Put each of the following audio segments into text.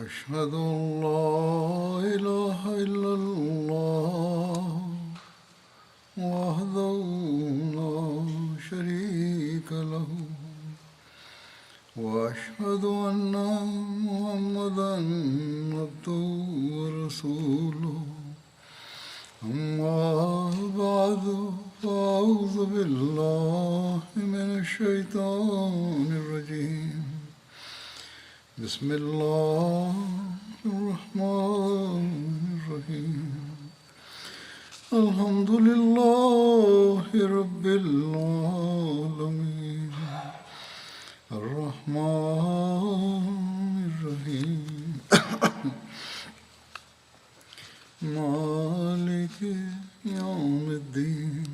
أشهد أن لا إله إلا الله وحده لا شريك له وأشهد أن محمدا عبده ورسوله أما بعد فأعوذ بالله من الشيطان الرجيم بسم الله الرحمن الرحيم الحمد لله رب العالمين الرحمن الرحيم مالك يوم الدين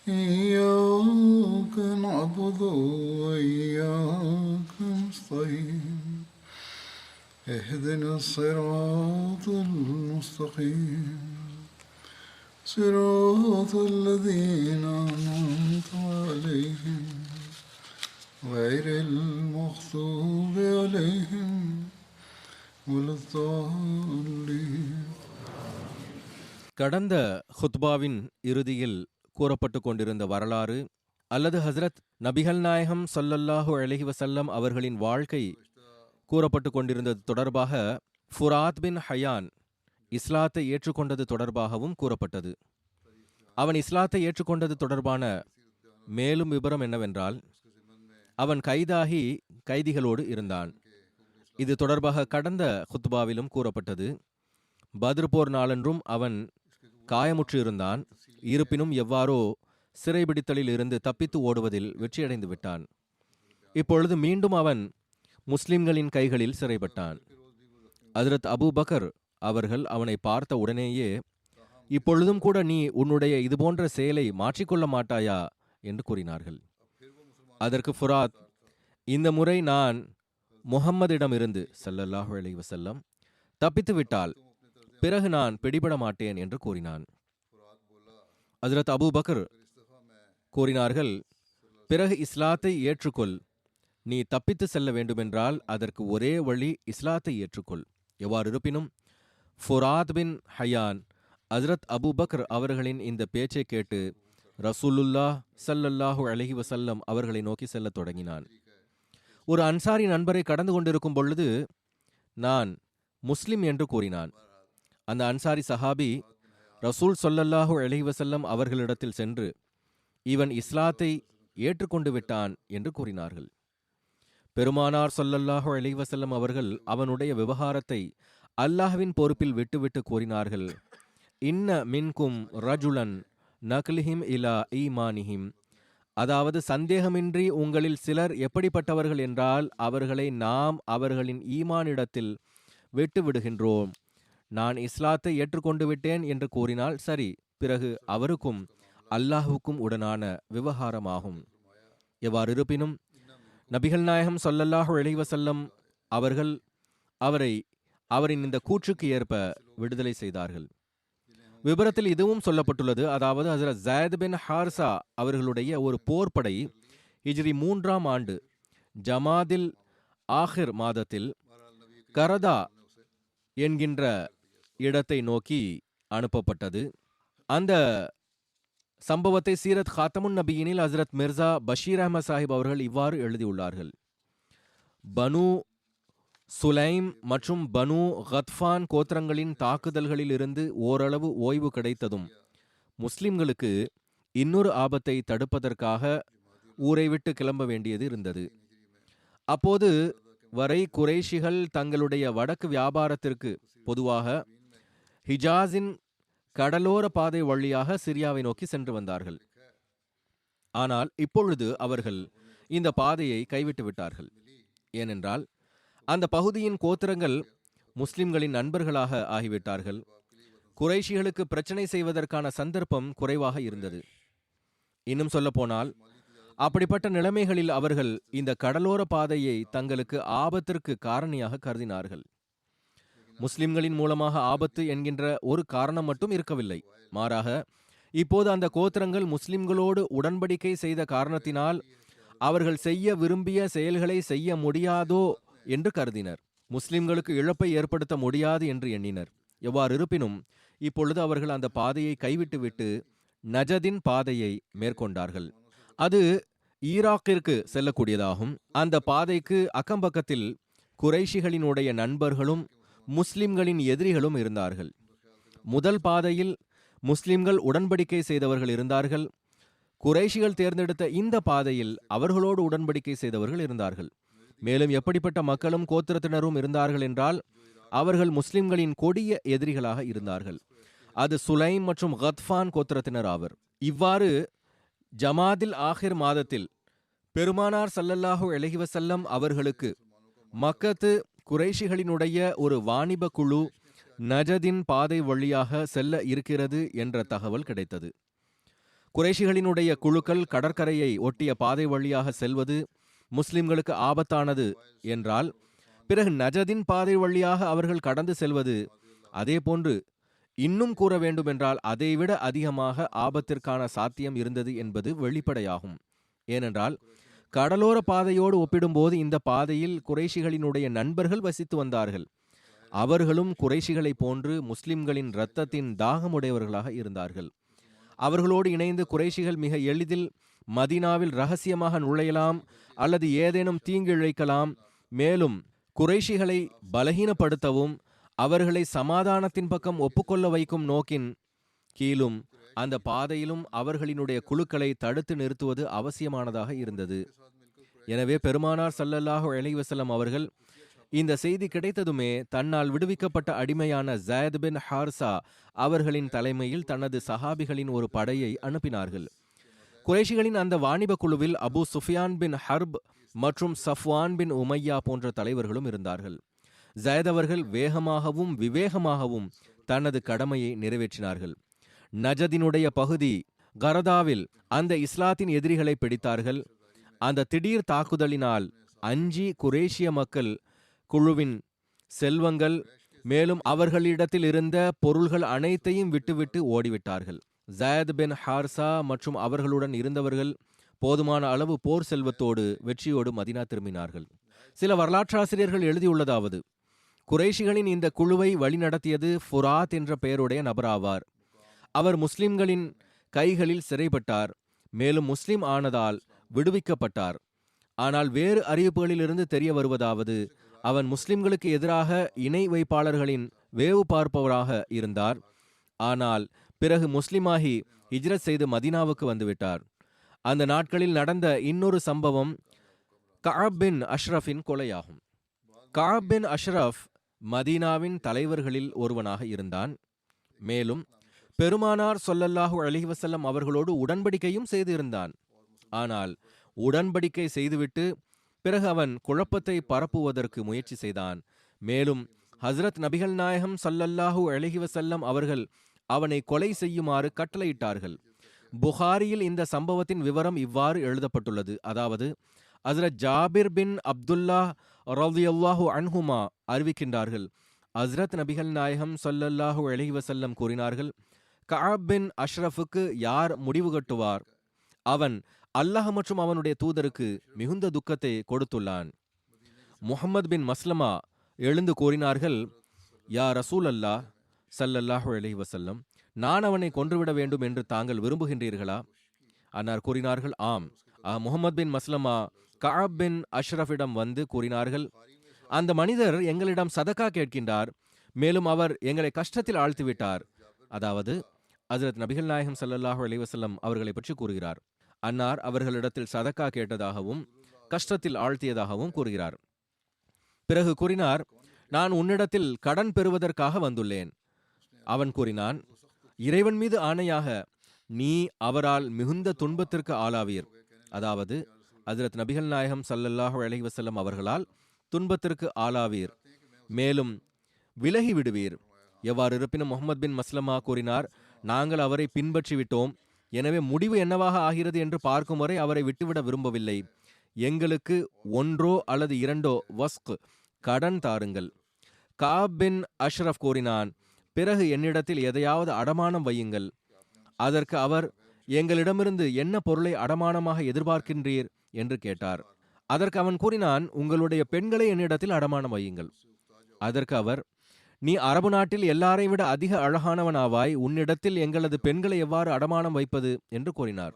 إياك نعبد وإياك نستعين اهدنا الصراط المستقيم صراط الذين أنعمت عليهم غير المغضوب عليهم ولا الضالين. கடந்த ஹுத்பாவின் இறுதியில் கூறப்பட்டு கொண்டிருந்த வரலாறு அல்லது ஹசரத் நபிகள் நாயகம் ஸல்லல்லாஹு அலைஹி வஸல்லம் அவர்களின் வாழ்க்கை கூறப்பட்டு கொண்டிருந்தது தொடர்பாக ஃபுராத் பின் ஹயான் இஸ்லாத்தை ஏற்றுக்கொண்டது தொடர்பாகவும் கூறப்பட்டது. அவன் இஸ்லாத்தை ஏற்றுக்கொண்டது தொடர்பான மேலும் விபரம் என்னவென்றால், அவன் கைதாகி கைதிகளோடு இருந்தான். இது தொடர்பாக கடந்த ஹுத்பாவிலும் கூறப்பட்டது. பத்ர் போர் நாளன்றும் அவன் காயமுற்று இருந்தான். இருப்பினும் எவ்வாறோ சிறைபிடித்தலில் இருந்து தப்பித்து ஓடுவதில் வெற்றியடைந்து விட்டான். இப்பொழுது மீண்டும் அவன் முஸ்லிம்களின் கைகளில் சிறைப்பட்டான். ஹஜ்ரத் அபூபக்கர் அவர்கள் அவனை பார்த்த உடனேயே, இப்பொழுதும் கூட நீ உன்னுடைய இதுபோன்ற செயலை மாற்றிக்கொள்ள மாட்டாயா என்று கூறினார்கள். அதற்கு ஃபுராத், இந்த முறை நான் முஹம்மதிடமிருந்து ஸல்லல்லாஹு அலைஹி வஸல்லம் தப்பித்து விட்டால் பிறகு நான் பிடிபட மாட்டேன் என்று கூறினான். ஹஜ்ரத் அபூபக்கர் கூறினார்கள், பிறகு இஸ்லாத்தை ஏற்றுக்கொள். நீ தப்பித்து செல்ல வேண்டுமென்றால் அதற்கு ஒரே வழி இஸ்லாத்தை ஏற்றுக்கொள். எவ்வாறு இருப்பினும் ஃபுராத் பின் ஹயான் ஹஜ்ரத் அபூபக்கர் அவர்களின் இந்த பேச்சை கேட்டு ரசூலுல்லாஹ் ஸல்லல்லாஹு அலைஹி வஸல்லம் அவர்களை நோக்கி செல்லத் தொடங்கினான். ஒரு அன்சாரி நண்பரை கடந்து கொண்டிருக்கும் பொழுது நான் முஸ்லிம் என்று கூறினான். அந்த அன்சாரி சஹாபி ரசூல் ஸல்லல்லாஹு அலைஹி வஸல்லம் அவர்களிடத்தில் சென்று, இவன் இஸ்லாத்தை ஏற்றுக்கொண்டு விட்டான் என்று கூறினார்கள். பெருமானார் ஸல்லல்லாஹு அலைஹி வஸல்லம் அவர்கள் அவனுடைய விவகாரத்தை அல்லாஹ்வின் பொறுப்பில் விட்டுவிட்டு கூறினார்கள், இன்ன மின்கும் ரஜுலன் நக்லிஹிம் இலா ஈமானிஹிம், அதாவது சந்தேகமின்றி உங்களில் சிலர் எப்படிப்பட்டவர்கள் என்றால் அவர்களை நாம் அவர்களின் ஈமானிடத்தில் விட்டு விடுகின்றோம். நான் இஸ்லாத்தை ஏற்றுக்கொண்டு விட்டேன் என்று கூறினால் சரி, பிறகு அவருக்கும் அல்லாஹுக்கும் உடனான விவகாரமாகும். எவ்வாறு இருப்பினும் நபிகள் நாயகம் ஸல்லல்லாஹு அலைஹி வஸல்லம் அவர்கள் அவரின் இந்த கூற்றுக்கு ஏற்ப விடுதலை செய்தார்கள். விபரத்தில் இதுவும் சொல்லப்பட்டுள்ளது, அதாவது ஹஜ்ரத் ஸைத் பின் ஹாரிஸா அவர்களுடைய ஒரு போர்ப்படை ஹிஜ்ரி 3ஆம் ஆண்டு ஜமாதில் ஆஹிர் மாதத்தில் கரதா என்கின்ற இடத்தை நோக்கி அனுப்பப்பட்டது. அந்த சம்பவத்தை சீரத் காத்தமுன் நபியினில் ஹஜ்ரத் மிர்சா பஷீர் அஹ்மத் சாஹிப் அவர்கள் இவ்வாறு எழுதியுள்ளார்கள். பனு சுலைம் மற்றும் பனு கத்ஃபான் கோத்திரங்களின் தாக்குதல்களில் இருந்து ஓரளவு ஓய்வு கிடைத்ததும் முஸ்லிம்களுக்கு இன்னொரு ஆபத்தை தடுப்பதற்காக ஊரை விட்டு கிளம்ப வேண்டியது இருந்தது. அப்போது வரை குறைஷிகள் தங்களுடைய வடக்கு வியாபாரத்திற்கு பொதுவாக ஹிஜாஸின் கடலோர பாதை வழியாக சிரியாவை நோக்கி சென்று வந்தார்கள். ஆனால் இப்பொழுது அவர்கள் இந்த பாதையை கைவிட்டு விட்டார்கள். ஏனென்றால் அந்த பகுதியின் கோத்திரங்கள் முஸ்லிம்களின் நண்பர்களாக ஆகிவிட்டார்கள். குறைஷிகளுக்கு பிரச்சனை செய்வதற்கான சந்தர்ப்பம் குறைவாக இருந்தது. இன்னும் சொல்ல போனால் அப்படிப்பட்ட நிலைமைகளில் அவர்கள் இந்த கடலோர பாதையை தங்களுக்கு ஆபத்திற்கு காரணியாக கருதினார்கள். முஸ்லிம்களின் மூலமாக ஆபத்து என்கின்ற ஒரு காரணம் மட்டும் இருக்கவில்லை. மாறாக இப்போது அந்த கோத்திரங்கள் முஸ்லிம்களோடு உடன்படிக்கை செய்த காரணத்தினால் அவர்கள் செய்ய விரும்பிய செயல்களை செய்ய முடியாதோ என்று கருதினர். முஸ்லிம்களுக்கு இழப்பை ஏற்படுத்த முடியாது என்று எண்ணினர். எவ்வாறு இருப்பினும் இப்பொழுது அவர்கள் அந்த பாதையை கைவிட்டுவிட்டு நஜதின் பாதையை மேற்கொண்டார்கள். அது ஈராக்கிற்கு செல்லக்கூடியதாகும். அந்த பாதைக்கு அக்கம்பக்கத்தில் குறைஷிகளினுடைய நண்பர்களும் முஸ்லிம்களின் எதிரிகளும் இருந்தார்கள். முதல் பாதையில் முஸ்லிம்கள் உடன்படிக்கை செய்தவர்கள் இருந்தார்கள். குறைஷிகள் தேர்ந்தெடுத்த இந்த பாதையில் அவர்களோடு உடன்படிக்கை செய்தவர்கள் இருந்தார்கள். மேலும் எப்படிப்பட்ட மக்களும் கோத்திரத்தினரும் இருந்தார்கள் என்றால் அவர்கள் முஸ்லிம்களின் கொடிய எதிரிகளாக இருந்தார்கள். அது சுலைம் மற்றும் கத்ஃபான் கோத்திரத்தினர் ஆவர். இவ்வாறு ஜமாதில் ஆஹிர் மாதத்தில் பெருமானார் ஸல்லல்லாஹு அலைஹி வஸல்லம் அவர்களுக்கு மக்கத்து குறைஷிகளினுடைய ஒரு வாணிப குழு நஜதின் பாதை வழியாக செல்ல இருக்கிறது என்ற தகவல் கிடைத்தது. குறைஷிகளினுடைய குழுக்கள் கடற்கரையை ஒட்டிய பாதை வழியாக செல்வது முஸ்லிம்களுக்கு ஆபத்தானது என்றால், பிறகு நஜதின் பாதை வழியாக அவர்கள் கடந்து செல்வது அதேபோன்று இன்னும் கூற வேண்டுமென்றால் அதைவிட அதிகமாக ஆபத்திற்கான சாத்தியம் இருந்தது என்பது வெளிப்படையாகும். ஏனென்றால் கடலோர பாதையோடு ஒப்பிடும்போது இந்த பாதையில் குறைஷிகளினுடைய நண்பர்கள் வசித்து வந்தார்கள். அவர்களும் குறைஷிகளைப் போன்று முஸ்லிம்களின் இரத்தத்தின் தாகமுடையவர்களாக இருந்தார்கள். அவர்களோடு இணைந்து குறைஷிகள் மிக எளிதில் மதீனாவில் ரகசியமாக நுழையலாம் அல்லது ஏதேனும் தீங்கு இழைக்கலாம். மேலும் குறைஷிகளை பலகீனப்படுத்தவும் அவர்களை சமாதானத்தின் பக்கம் ஒப்புக்கொள்ள வைக்கும் நோக்கின் கீழும் அந்த பாதையிலும் அவர்களினுடைய குழுக்களை தடுத்து நிறுத்துவது அவசியமானதாக இருந்தது. எனவே பெருமானார் ஸல்லல்லாஹு அலைஹி வஸல்லம் அவர்கள் இந்த செய்தி கிடைத்ததுமே தன்னால் விடுவிக்கப்பட்ட அடிமையான ஸயத் பின் ஹாரிஸா அவர்களின் தலைமையில் தனது சஹாபிகளின் ஒரு படையை அனுப்பினார்கள். குறைஷிகளின் அந்த வாணிப குழுவில் அபு சுஃபியான் பின் ஹர்ப் மற்றும் சஃப்வான் பின் உமையா போன்ற தலைவர்களும் இருந்தார்கள். ஸயத் அவர்கள் வேகமாகவும் விவேகமாகவும் தனது கடமையை நிறைவேற்றினார்கள். நஜதினுடைய பகுதி கரதாவில் அந்த இஸ்லாத்தின் எதிரிகளை பிடித்தார்கள். அந்த திடீர் தாக்குதலினால் அஞ்சி குரேஷிய மக்கள் குழுவின் செல்வங்கள் மேலும் அவர்களிடத்தில் இருந்த பொருள்கள் அனைத்தையும் விட்டுவிட்டு ஓடிவிட்டார்கள். ஸயத் பின் ஹாரிஸா மற்றும் அவர்களுடன் இருந்தவர்கள் போதுமான அளவு போர் செல்வத்தோடு வெற்றியோடு மதீனா திரும்பினார்கள். சில வரலாற்றாசிரியர்கள் எழுதியுள்ளதாவது, குறைஷிகளின் இந்த குழுவை வழிநடத்தியது ஃபுராத் என்ற பெயருடைய நபராவார். அவர் முஸ்லிம்களின் கைகளில் சிறைப்பட்டார். மேலும் முஸ்லிம் ஆனதால் விடுவிக்கப்பட்டார். ஆனால் வேறு அறிவிப்புகளிலிருந்து தெரிய வருவதாவது, அவன் முஸ்லிம்களுக்கு எதிராக இணை வைப்பாளர்களின் வேவு பார்ப்பவராக இருந்தார். ஆனால் பிறகு முஸ்லிமாகி ஹிஜ்ரத் செய்து மதீனாவுக்கு வந்துவிட்டார். அந்த நாட்களில் நடந்த இன்னொரு சம்பவம் கஅப் பின் அஷ்ரஃபின் கொலையாகும். கஅப் பின் அஷ்ரஃப் மதீனாவின் தலைவர்களில் ஒருவனாக இருந்தான். மேலும் பெருமானார் ஸல்லல்லாஹு அலைஹி வஸல்லம் அவர்களோடு உடன்படிக்கையும் செய்திருந்தான். ஆனால் உடன்படிக்கை செய்துவிட்டு பிறகு அவன் குழப்பத்தை பரப்புவதற்கு முயற்சி செய்தான். மேலும் ஹஸ்ரத் நபிகள் நாயகம் ஸல்லல்லாஹு அலைஹி வஸல்லம் அவர்கள் அவனை கொலை செய்யுமாறு கட்டளையிட்டார்கள். புகாரியில் இந்த சம்பவத்தின் விவரம் இவ்வாறு எழுதப்பட்டுள்ளது. அதாவது, ஹஸ்ரத் ஜாபிர் பின் அப்துல்லா ரலியல்லாஹு அன்ஹுமா அறிவிக்கின்றார்கள், ஹஸ்ரத் நபிகள் நாயகம் ஸல்லல்லாஹு அலைஹி வஸல்லம் கூறினார்கள், கஅப் பின் அஷ்ரஃபுக்கு யார் முடிவு கட்டுவார்? அவன் அல்லாஹ் மற்றும் அவனுடைய தூதருக்கு மிகுந்த துக்கத்தை கொடுத்துள்ளான். முஹம்மது பின் மஸ்லமா எழுந்து கூறினார்கள், யா ரசூல் அல்லாஹ் ஸல்லல்லாஹு அலைஹி வஸல்லம், நான் அவனை கொன்றுவிட வேண்டும் என்று தாங்கள் விரும்புகின்றீர்களா? அன்னார் கூறினார்கள், ஆம். முஹம்மது பின் மஸ்லமா கஅப் பின் அஷ்ரஃபிடம் வந்து கூறினார்கள், அந்த மனிதர் எங்களிடம் சதகா கேட்கின்றார். மேலும் அவர் எங்களை கஷ்டத்தில் ஆழ்த்திவிட்டார். அதாவது ஹஜ்ரத் நபிகள் நாயகம் ஸல்லல்லாஹு அலைஹி வஸல்லம் அவர்களை பற்றி கூறுகிறார். அன்னார் அவர்களிடத்தில் சதக்கா கேட்டதாகவும் கஷ்டத்தில் ஆழ்த்தியதாகவும் கூறுகிறார். பிறகு கூறினார், நான் உன்னிடத்தில் கடன் பெறுவதற்காக வந்துள்ளேன். அவன் கூறினான், இறைவன் மீது ஆணையாக நீ அவரால் மிகுந்த துன்பத்திற்கு ஆளாவீர். அதாவது ஹஜ்ரத் நபிகள் நாயகம் ஸல்லல்லாஹு அலைஹி வஸல்லம் அவர்களால் துன்பத்திற்கு ஆளாவீர், மேலும் விலகி விடுவீர். எவ்வாறு இருப்பினும் முஹம்மது பின் மஸ்லமா கூறினார், நாங்கள் அவரை பின்பற்றி விட்டோம். எனவே முடிவு என்னவாக ஆகிறது என்று பார்க்கும் வரை அவரை விட்டுவிட விரும்பவில்லை. எங்களுக்கு ஒன்றோ அல்லது இரண்டோ வஸ்க் கடன் தாருங்கள். கஅப் பின் அஷ்ரஃப் கூறினான், பிறகு என்னிடத்தில் எதையாவது அடமானம் வையுங்கள். அதற்கு அவர், எங்களிடமிருந்து என்ன பொருளை அடமானமாக எதிர்பார்க்கின்றீர் என்று கேட்டார். அதற்கு அவன் கூறினான், உங்களுடைய பெண்களை என்னிடத்தில் அடமானம் வையுங்கள். அதற்கு அவர், நீ அரபு நாட்டில் எல்லாரை விட அதிக அழகானவனாவாய், உன்னிடத்தில் எங்களது பெண்களை எவ்வாறு அடமானம் வைப்பது என்று கூறினார்.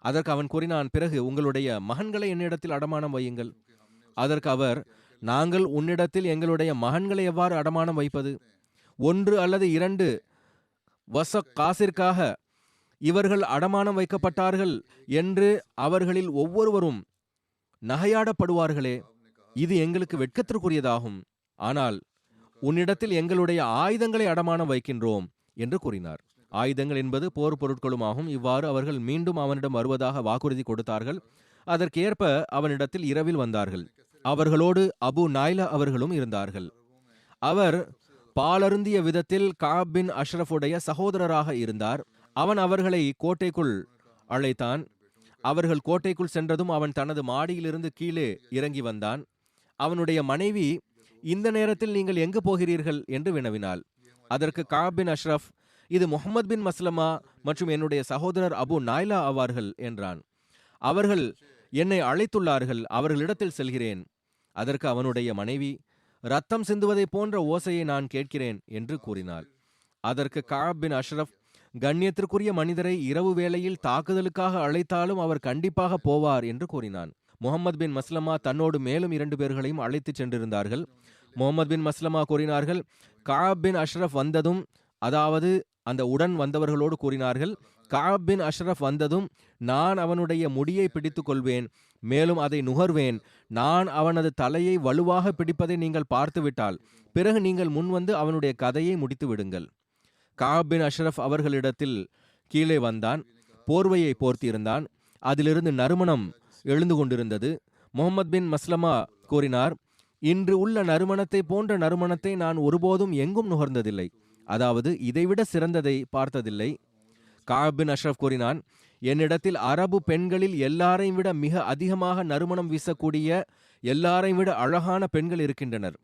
அதற்கு அவன் கூறினான், பிறகு உங்களுடைய மகன்களை என்னிடத்தில் அடமானம் வையுங்கள். அதற்கு அவர், நாங்கள் உன்னிடத்தில் எங்களுடைய மகன்களை எவ்வாறு அடமானம் வைப்பது? 1 அல்லது 2 வசக் காசிற்காக இவர்கள் அடமானம் வைக்கப்பட்டார்கள் என்று அவர்களில் ஒவ்வொருவரும் நகையாடப்படுவார்களே, இது எங்களுக்கு வெட்கத்திற்குரியதாகும். ஆனால் உன்னிடத்தில் எங்களுடைய ஆயுதங்களை அடமானம் வைக்கின்றோம் என்று கூறினார். ஆயுதங்கள் என்பது போர் பொருட்களுமாகும். இவ்வாறு அவர்கள் மீண்டும் அவனிடம் வருவதாக வாக்குறுதி கொடுத்தார்கள். அதற்கேற்ப அவனிடத்தில் இரவில் வந்தார்கள். அவர்களோடு அபு நாய்லா அவர்களும் இருந்தார்கள். அவர் பாலருந்திய விதத்தில் கஅப் பின் அஷ்ரஃபுடைய சகோதரராக இருந்தார். அவன் அவர்களை கோட்டைக்குள் அழைத்தான். அவர்கள் கோட்டைக்குள் சென்றதும் அவன் தனது மாடியிலிருந்து கீழே இறங்கி வந்தான். அவனுடைய மனைவி, இந்த நேரத்தில் நீங்கள் எங்கு போகிறீர்கள் என்று வினவினாள். அதற்கு கஅப் பின் அஷ்ரஃப், இது முஹம்மது பின் மஸ்லமா மற்றும் என்னுடைய சகோதரர் அபு நாய்லா ஆவார்கள் என்றான். அவர்கள் என்னை அழைத்துள்ளார்கள், அவர்களிடத்தில் செல்கிறேன். அதற்கு அவனுடைய மனைவி, ரத்தம் சிந்துவதை போன்ற ஓசையை நான் கேட்கிறேன் என்று கூறினாள். அதற்கு கஅப் பின் அஷ்ரஃப், கண்ணியத்திற்குரிய மனிதரை இரவு வேளையில் தாக்குதலுக்காக அழைத்தாலும் அவர் கண்டிப்பாக போவார் என்று கூறினான். முஹம்மது பின் மஸ்லமா தன்னோடு மேலும் 2 பேர்களையும் அழைத்து சென்றிருந்தார்கள். முஹம்மது பின் மஸ்லமா கூறினார்கள், கஅப் பின் அஷ்ரஃப் வந்ததும், அதாவது அந்த உடன் வந்தவர்களோடு கூறினார்கள், கஅப் பின் அஷ்ரஃப் வந்ததும் நான் அவனுடைய முடியை பிடித்துக் கொள்வேன், மேலும் அதை நுகர்வேன். நான் அவனது தலையை வலுவாக பிடிப்பதை நீங்கள் பார்த்துவிட்டால் பிறகு நீங்கள் முன்வந்து அவனுடைய கதையை முடித்து விடுங்கள். கஅப் பின் அஷ்ரஃப் அவர்களிடத்தில் கீழே வந்தான். போர்வையை போர்த்தியிருந்தான். அதிலிருந்து நறுமணம் எழுந்து கொண்டிருந்தது. முஹம்மது பின் மஸ்லமா கூறினார், இன்று உள்ள நறுமணத்தை போன்ற நறுமணத்தை நான் ஒருபோதும் எங்கும் நுகர்ந்ததில்லை, அதாவது இதைவிட சிறந்ததை பார்த்ததில்லை. கஅப் பின் அஷ்ரஃப் கூறினான், என்னிடத்தில் அரபு பெண்களில் எல்லாரையும் விட மிக அதிகமாக நறுமணம் வீசக்கூடிய, எல்லாரையும் விட அழகான பெண்கள் இருக்கின்றனர்.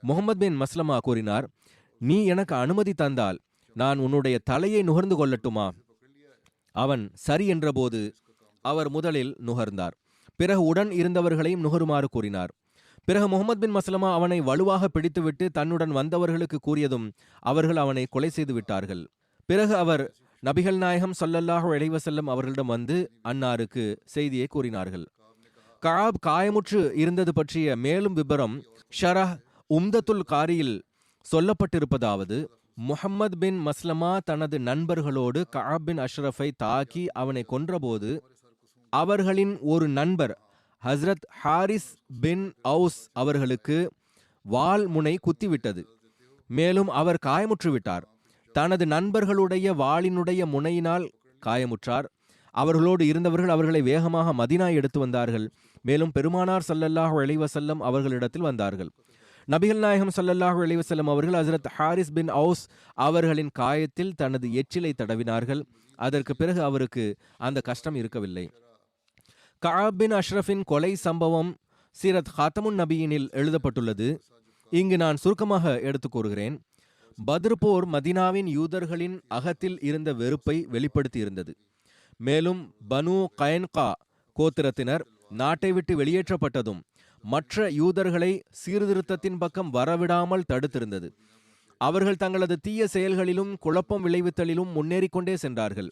முஹம்மது பின் மஸ்லமா கூறினார், நீ எனக்கு அனுமதி தந்தால் நான் உன்னுடைய தலையை நுகர்ந்து கொள்ளட்டுமா? அவன் சரி என்றபோது அவர் முதலில் நுகர்ந்தார். பிறகு உடன் இருந்தவர்களையும் நுகருமாறு கூறினார். பிறகு முஹம்மது பின் மஸ்லமா அவனை வலுவாக பிடித்துவிட்டு தன்னுடன் வந்தவர்களுக்கு கூறியதும் அவர்கள் அவனை கொலை செய்து விட்டார்கள். பிறகு அவர் நபிகள் நாயகம் ஸல்லல்லாஹு அலைஹி வஸல்லம் அவர்களிடம் வந்து அன்னாருக்கு செய்தியை கூறினார்கள். கஅப் காயமுற்று இருந்தது பற்றிய மேலும் விபரம் ஷரஹ் உம்தத்துல் காரியில் சொல்லப்பட்டிருப்பதாவது, முஹம்மது பின் மஸ்லமா தனது நண்பர்களோடு கஅப் பின் அஷ்ரஃபை தாக்கி அவனை கொன்றபோது அவர்களின் ஒரு நண்பர் ஹஸ்ரத் ஹாரிஸ் பின் அவுஸ் அவர்களுக்கு வாள் முனை குத்திவிட்டது. மேலும் அவர் காயமுற்றுவிட்டார். தனது நண்பர்களுடைய வாளினுடைய முனையினால் காயமுற்றார். அவர்களோடு இருந்தவர்கள் அவர்களை வேகமாக மதீனா எடுத்து வந்தார்கள். மேலும் பெருமானார் ஸல்லல்லாஹு அலைஹி வஸல்லம் அவர்களிடத்தில் வந்தார்கள். நபிகள் நாயகம் ஸல்லல்லாஹு அலைஹி வஸல்லம் அவர்கள் ஹஸ்ரத் ஹாரிஸ் பின் அவுஸ் அவர்களின் காயத்தில் தனது எச்சிலை தடவினார்கள். அதற்கு பிறகு அவருக்கு அந்த கஷ்டம் இருக்கவில்லை. கஅப் பின் அஷ்ரஃபின் கொலை சம்பவம் சீரத் ஹாத்தமுன் நபியினில் எழுதப்பட்டுள்ளது. இங்கு நான் சுருக்கமாக எடுத்துக் கூறுகிறேன். பத்ர் போர் மதீனாவின் யூதர்களின் அகத்தில் இருந்த வெறுப்பை வெளிப்படுத்தி இருந்தது. மேலும் பனு கைன்கா கோத்திரத்தினர் நாட்டை விட்டு வெளியேற்றப்பட்டதும் மற்ற யூதர்களை சீர்திருத்தத்தின் பக்கம் வரவிடாமல் தடுத்திருந்தது. அவர்கள் தங்களது தீய செயல்களிலும் குழப்பம் விளைவித்தலிலும் முன்னேறிக்கொண்டே சென்றார்கள்.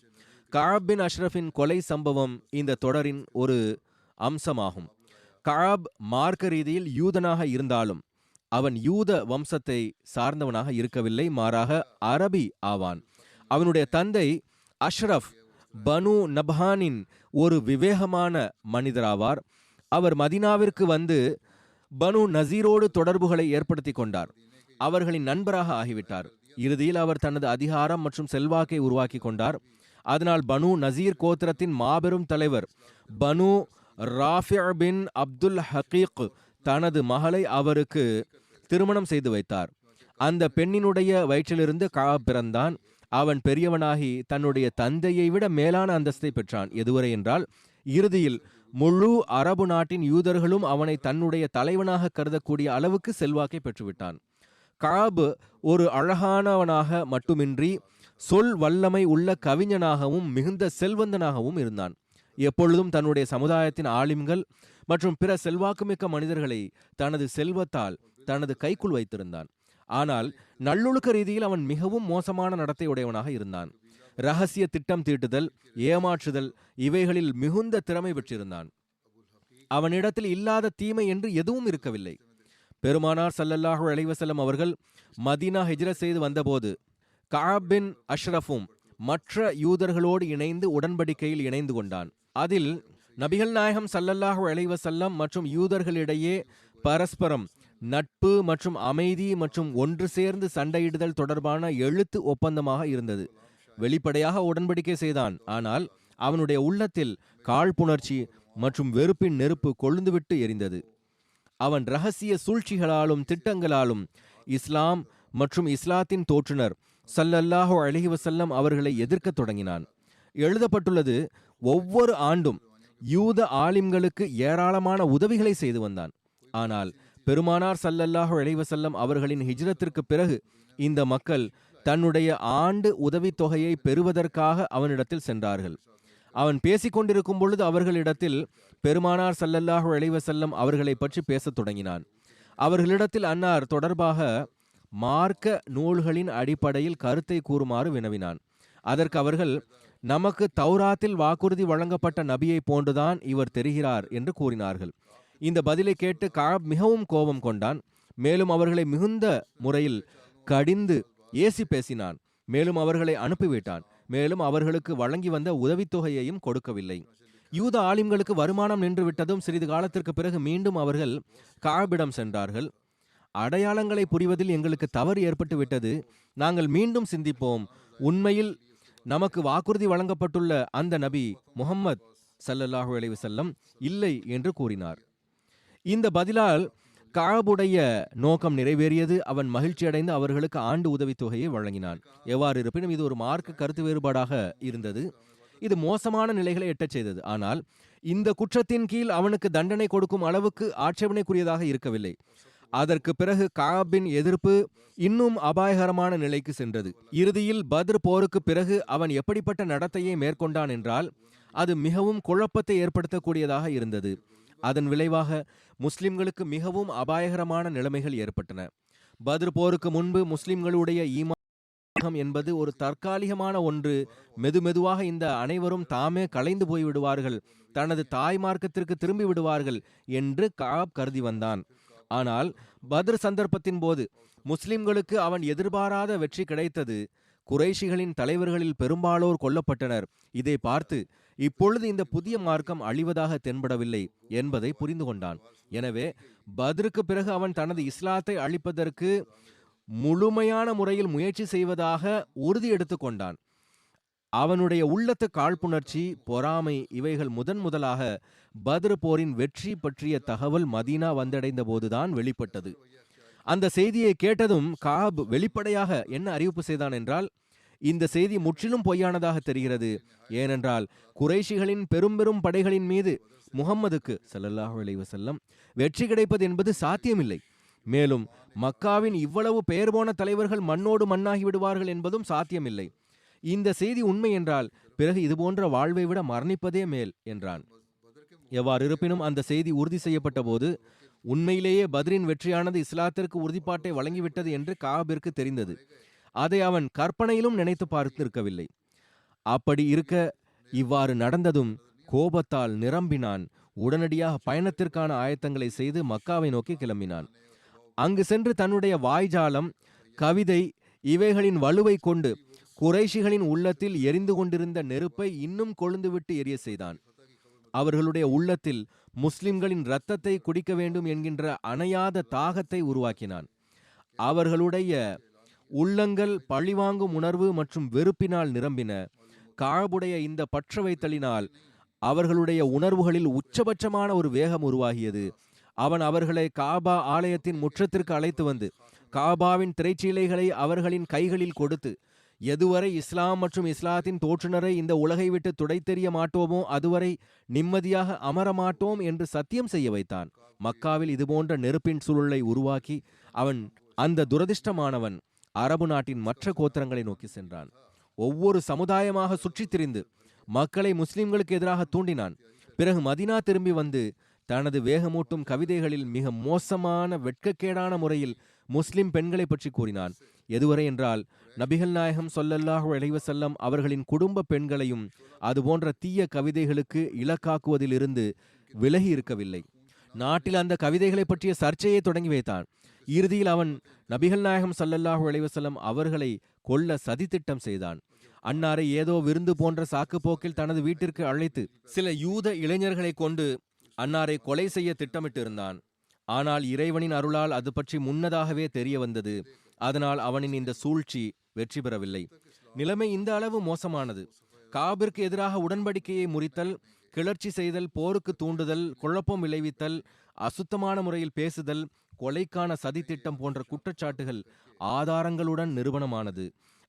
கஅப் பின் அஷ்ரஃபின் கொலை சம்பவம் இந்த தொடரின் ஒரு அம்சமாகும். கஅப் மார்க்க ரீதியில் யூதனாக இருந்தாலும் அவன் யூத வம்சத்தை சார்ந்தவனாக இருக்கவில்லை, மாறாக அரபி ஆவான். அவனுடைய தந்தை அஷ்ரஃப் பனு நப்ஹானின் ஒரு விவேகமான மனிதராவார். அவர் மதீனாவிற்கு வந்து பனு நசீரோடு தொடர்புகளை ஏற்படுத்தி கொண்டார். அவர்களின் நண்பராக ஆகிவிட்டார். இறுதியில் அவர் தனது அதிகாரம் மற்றும் செல்வாக்கை உருவாக்கி கொண்டார். அதனால் பனு நசீர் கோத்திரத்தின் மாபெரும் தலைவர் பனு ராஃபி' பின் அப்துல் ஹகீக் தனது மகளை அவருக்கு திருமணம் செய்து வைத்தார். அந்த பெண்ணினுடைய வயிற்றிலிருந்து கஅப் பிறந்தான். அவன் பெரியவனாகி தன்னுடைய தந்தையை விட மேலான அந்தஸ்தை பெற்றான். எதுவரை என்றால், இறுதியில் முழு அரபு நாட்டின் யூதர்களும் அவனை தன்னுடைய தலைவனாக கருதக்கூடிய அளவுக்கு செல்வாக்கை பெற்றுவிட்டான். கஅப் ஒரு அழகானவனாக மட்டுமின்றி சொல் வல்லமை உள்ள கவிஞனாகவும் மிகுந்த செல்வந்தனாகவும் இருந்தான். எப்பொழுதும் தன்னுடைய சமுதாயத்தின் ஆலிம்கள் மற்றும் பிற செல்வாக்குமிக்க மனிதர்களை தனது செல்வத்தால் தனது கைக்குள் வைத்திருந்தான். ஆனால் நல்லொழுக்க ரீதியில் அவன் மிகவும் மோசமான நடத்தையுடையவனாக இருந்தான். ரகசிய திட்டம் தீட்டுதல், ஏமாற்றுதல் இவைகளில் மிகுந்த திறமை பெற்றிருந்தான். அவனிடத்தில் இல்லாத தீமை என்று எதுவும் இருக்கவில்லை. பெருமானார் ஸல்லல்லாஹு அலைஹி வஸல்லம் அவர்கள் மதீனா ஹிஜ்ரத் செய்து வந்தபோது கஅப் பின் அஷ்ரஃபும் மற்ற யூதர்களோடு இணைந்து உடன்படிக்கையில் இணைந்து கொண்டான். அதில் நபிகள் நாயகம் ஸல்லல்லாஹு அலைஹி வஸல்லம் மற்றும் யூதர்களிடையே பரஸ்பரம் நட்பு மற்றும் அமைதி மற்றும் ஒன்று சேர்ந்து சண்டையிடுதல் தொடர்பான எழுத்து ஒப்பந்தமாக இருந்தது. வெளிப்படையாக உடன்படிக்கை செய்தான். ஆனால் அவனுடைய உள்ளத்தில் காழ்ப்புணர்ச்சி மற்றும் வெறுப்பின் நெருப்பு கொழுந்துவிட்டு எரிந்தது. அவன் இரகசிய சூழ்ச்சிகளாலும் திட்டங்களாலும் இஸ்லாம் மற்றும் இஸ்லாத்தின் தோற்றுனர் ஸல்லல்லாஹு அலைஹி வஸல்லம் அவர்களை எதிர்க்கத் தொடங்கினான். எழுதப்பட்டுள்ளது, ஒவ்வொரு ஆண்டும் யூத ஆலிம்களுக்கு ஏராளமான உதவிகளை செய்து வந்தான். ஆனால் பெருமானார் ஸல்லல்லாஹு அலைஹி வஸல்லம் அவர்களின் ஹிஜ்ரத்திற்கு பிறகு இந்த மக்கள் தன்னுடைய ஆண்டு உதவித்தொகையை பெறுவதற்காக அவனிடத்தில் சென்றார்கள். அவன் பேசிக்கொண்டிருக்கும் பொழுது அவர்களிடத்தில் பெருமானார் ஸல்லல்லாஹு அலைஹி வஸல்லம் அவர்களை பற்றி பேசத் தொடங்கினான். அவர்களிடத்தில் அன்னார் தொடர்பாக மார்க்க நூல்களின் அடிப்படையில் கருத்தை கூறுமாறு வினவினான். அதற்கு அவர்கள், நமக்கு தௌராத்தில் வாக்குறுதி வழங்கப்பட்ட நபியை போன்றுதான் இவர் தெரிகிறார் என்று கூறினார்கள். இந்த பதிலை கேட்டு கஅப் மிகவும் கோபம் கொண்டான். மேலும் அவர்களை மிகுந்த முறையில் கடிந்து ஏசி பேசினான். மேலும் அவர்களை அனுப்பிவிட்டான். மேலும் அவர்களுக்கு வழங்கி வந்த உதவித்தொகையையும் கொடுக்கவில்லை. யூத ஆலிம்களுக்கு வருமானம் நின்று விட்டதும் சிறிது காலத்திற்கு பிறகு மீண்டும் அவர்கள் கஅபிடம் சென்றார்கள். அடையாளங்களை புரிவதில் எங்களுக்கு தவறு ஏற்பட்டு விட்டது. நாங்கள் மீண்டும் சிந்திப்போம். உண்மையில் நமக்கு வாக்குறுதி வழங்கப்பட்டுள்ள அந்த நபி முஹம்மத் ஸல்லல்லாஹு அலைஹி வஸல்லம் இல்லை என்று கூறினார். இந்த பதிலால் கஅபுடைய நோக்கம் நிறைவேறியது. அவன் மகிழ்ச்சியடைந்து அவர்களுக்கு ஆண்டு உதவித்தொகையை வழங்கினான். எவ்வாறு இருப்பினும் இது ஒரு மார்க்க கருத்து வேறுபாடாக இருந்தது. இது மோசமான நிலைகளை எட்டச் செய்தது. ஆனால் இந்த குற்றத்தின் கீழ் அவனுக்கு தண்டனை கொடுக்கும் அளவுக்கு ஆட்சேபனைக்குரியதாக இருக்கவில்லை. அதற்கு பிறகு கஅபின் எதிர்ப்பு இன்னும் அபாயகரமான நிலைக்கு சென்றது. இறுதியில் பத்ர் போருக்கு பிறகு அவன் எப்படிப்பட்ட நடத்தையை மேற்கொண்டான் என்றால் அது மிகவும் குழப்பத்தை ஏற்படுத்தக்கூடியதாக இருந்தது. அதன் விளைவாக முஸ்லிம்களுக்கு மிகவும் அபாயகரமான நிலைமைகள் ஏற்பட்டன. பத்ர் போருக்கு முன்பு முஸ்லிம்களுடைய ஈமான் என்பது ஒரு தற்காலிகமான ஒன்று. மெதுமெதுவாக இந்த அனைவரும் தாமே கலைந்து போய்விடுவார்கள், தனது தாய் மார்க்கத்திற்கு திரும்பி விடுவார்கள் என்று கஅப் கருதி வந்தான். ஆனால் பத்ர் சந்தர்ப்பத்தின் போது முஸ்லிம்களுக்கு அவன் எதிர்பாராத வெற்றி கிடைத்தது. குறைஷிகளின் தலைவர்களில் பெரும்பாலோர் கொல்லப்பட்டனர். இதை பார்த்து இப்பொழுது இந்த புதிய மார்க்கம் அழிவதாக தென்படவில்லை என்பதை புரிந்து கொண்டான். எனவே பத்ருக்கு பிறகு அவன் தனது இஸ்லாத்தை அழிப்பதற்கு முழுமையான முறையில் முயற்சி செய்வதாக உறுதி எடுத்துக் கொண்டான். அவனுடைய உள்ளத்து காழ்ப்புணர்ச்சி, பொறாமை இவைகள் முதலாக பத்ர் போரின் வெற்றி பற்றிய தகவல் மதீனா வந்தடைந்த போதுதான் வெளிப்பட்டது. அந்த செய்தியை கேட்டதும் கஅப் வெளிப்படையாக என்ன அறிவிப்பு செய்தான் என்றால், இந்த செய்தி முற்றிலும் பொய்யானதாக தெரிகிறது. ஏனென்றால் குறைஷிகளின் பெரும் படைகளின் மீது முஹம்மதுக்கு ஸல்லல்லாஹு அலைஹி வஸல்லம் வெற்றி கிடைப்பது என்பது சாத்தியமில்லை. மேலும் மக்காவின் இவ்வளவு பெயர் போன தலைவர்கள் மண்ணோடு மண்ணாகி விடுவார்கள் என்பதும் சாத்தியமில்லை. இந்த செய்தி உண்மை என்றால் பிறகு இதுபோன்ற வாழ்வை விட மரணிப்பதே மேல் என்றான். எவ்வாறு இருப்பினும் அந்த செய்தி உறுதி செய்யப்பட்ட போது உண்மையிலேயே பத்ரின் வெற்றியானது இஸ்லாத்திற்கு உறுதிப்பாட்டை வழங்கிவிட்டது என்று கஅபிற்கு தெரிந்தது. அதை அவன் கற்பனையிலும் நினைத்து பார்த்திருக்கவில்லை. அப்படி இருக்க இவ்வாறு நடந்ததும் கோபத்தால் நிரம்பினான். உடனடியாக பயணத்திற்கான ஆயத்தங்களை செய்து மக்காவை நோக்கி கிளம்பினான். அங்கு சென்று தன்னுடைய வாய்ஜாலம், கவிதை இவைகளின் வலுவை கொண்டு குறைஷிகளின் உள்ளத்தில் எரிந்து கொண்டிருந்த நெருப்பை இன்னும் கொழுந்துவிட்டு எரிய செய்தான். அவர்களுடைய உள்ளத்தில் முஸ்லிம்களின் இரத்தத்தை குடிக்க வேண்டும் என்கின்ற அணையாத தாகத்தை உருவாக்கினான். அவர்களுடைய உள்ளங்கள் பழிவாங்கும் உணர்வு மற்றும் வெறுப்பினால் நிரம்பின. கஅபுடைய இந்த பற்ற வைத்தலினால் அவர்களுடைய உணர்வுகளில் உச்சபட்சமான ஒரு வேகம் உருவாகியது. அவன் அவர்களை காபா ஆலயத்தின் முற்றத்திற்கு அழைத்து வந்து காபாவின் திரைச்சீலைகளை அவர்களின் கைகளில் கொடுத்து, எதுவரை இஸ்லாம் மற்றும் இஸ்லாத்தின் தோற்றுனரை இந்த உலகை விட்டு துடைத்தெறிய மாட்டோமோ அதுவரை நிம்மதியாக அமரமாட்டோம் என்று சத்தியம் செய்ய வைத்தான். மக்காவில் இதுபோன்ற நெருப்பின் சூழலை உருவாக்கி அவன் அந்த துரதிர்ஷ்டமானவன் அரபு நாட்டின் மற்ற கோத்திரங்களை நோக்கி சென்றான். ஒவ்வொரு சமுதாயமாக சுற்றித் திரிந்து மக்களை முஸ்லிம்களுக்கு எதிராக தூண்டினான். பிறகு மதீனா திரும்பி வந்து தனது வேகமூட்டும் கவிதைகளில் மிக மோசமான வெட்கக்கேடான முறையில் முஸ்லிம் பெண்களை பற்றி கூறினான். எதுவரை என்றால், நபிகள் நாயகம் ஸல்லல்லாஹு அலைஹி வஸல்லம் அவர்களின் குடும்ப பெண்களையும் அதுபோன்ற தீய கவிதைகளுக்கு இலக்காக்குவதிலிருந்து விலகி இருக்கவில்லை. நாட்டில் அந்த கவிதைகளை பற்றிய சர்ச்சையை தொடங்கி வைத்தான். இறுதியில் அவன் நபிகள் நாயகம் ஸல்லல்லாஹு அலைஹி வஸல்லம் அவர்களை கொல்ல சதித்திட்டம் செய்தான். அன்னாரை ஏதோ விருந்து போன்ற சாக்குப்போக்கில் தனது வீட்டிற்கு அழைத்து சில யூத இளைஞர்களை கொண்டு அன்னாரை கொலை செய்ய திட்டமிட்டிருந்தான். ஆனால் இறைவனின் அருளால் அது பற்றி முன்னதாகவே தெரிய வந்தது. அதனால் அவனின் இந்த சூழ்ச்சி வெற்றி பெறவில்லை. நிலைமை இந்த அளவு மோசமானது. காபிற்கு எதிராக உடன்படிக்கையை முறித்தல், கிளர்ச்சி செய்தல், போருக்கு தூண்டுதல், குழப்பம் விளைவித்தல், அசுத்தமான முறையில் பேசுதல், கொலைக்கான சதித்திட்டம் போன்ற குற்றச்சாட்டுகள் ஆதாரங்களுடன் நிரூபணமானது.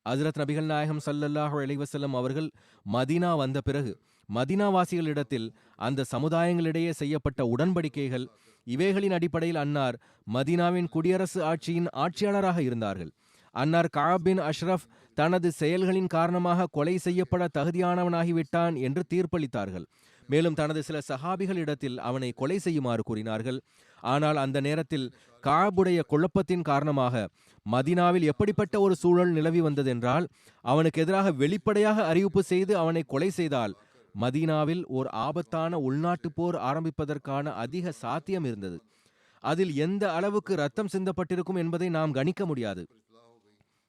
ஹஜ்ரத் நபிகள் நாயகம் ஸல்லல்லாஹு அலைஹி வஸல்லம் அவர்கள் மதீனா வந்த பிறகு மதீனாவாசிகளிடத்தில் அந்த சமுதாயங்களிடையே செய்யப்பட்ட உடன்படிக்கைகள், இவைகளின் அடிப்படையில் அன்னார் மதீனாவின் குடியரசு ஆட்சியின் ஆட்சியாளராக இருந்தார்கள். அன்னார் கஅப் பின் அஷ்ரஃப் தனது செயல்களின் காரணமாக கொலை செய்யப்பட தகுதியானவனாகிவிட்டான் என்று தீர்ப்பளித்தார்கள். மேலும் தனது சில சஹாபிகளிடத்தில் அவனை கொலை செய்யுமாறு கூறினார்கள். ஆனால் அந்த நேரத்தில் கஅபுடைய குழப்பத்தின் காரணமாக மதீனாவில் எப்படிப்பட்ட ஒரு சூழல் நிலவி வந்ததென்றால், அவனுக்கு எதிராக வெளிப்படையாக அறிவிப்பு செய்து அவனை கொலை செய்தால் மதீனாவில் ஓர் ஆபத்தான உள்நாட்டு போர் ஆரம்பிப்பதற்கான அதிக சாத்தியம் இருந்தது. அதில் எந்த அளவுக்கு ரத்தம் சிந்தப்பட்டிருக்கும் என்பதை நாம் கணிக்க முடியாது.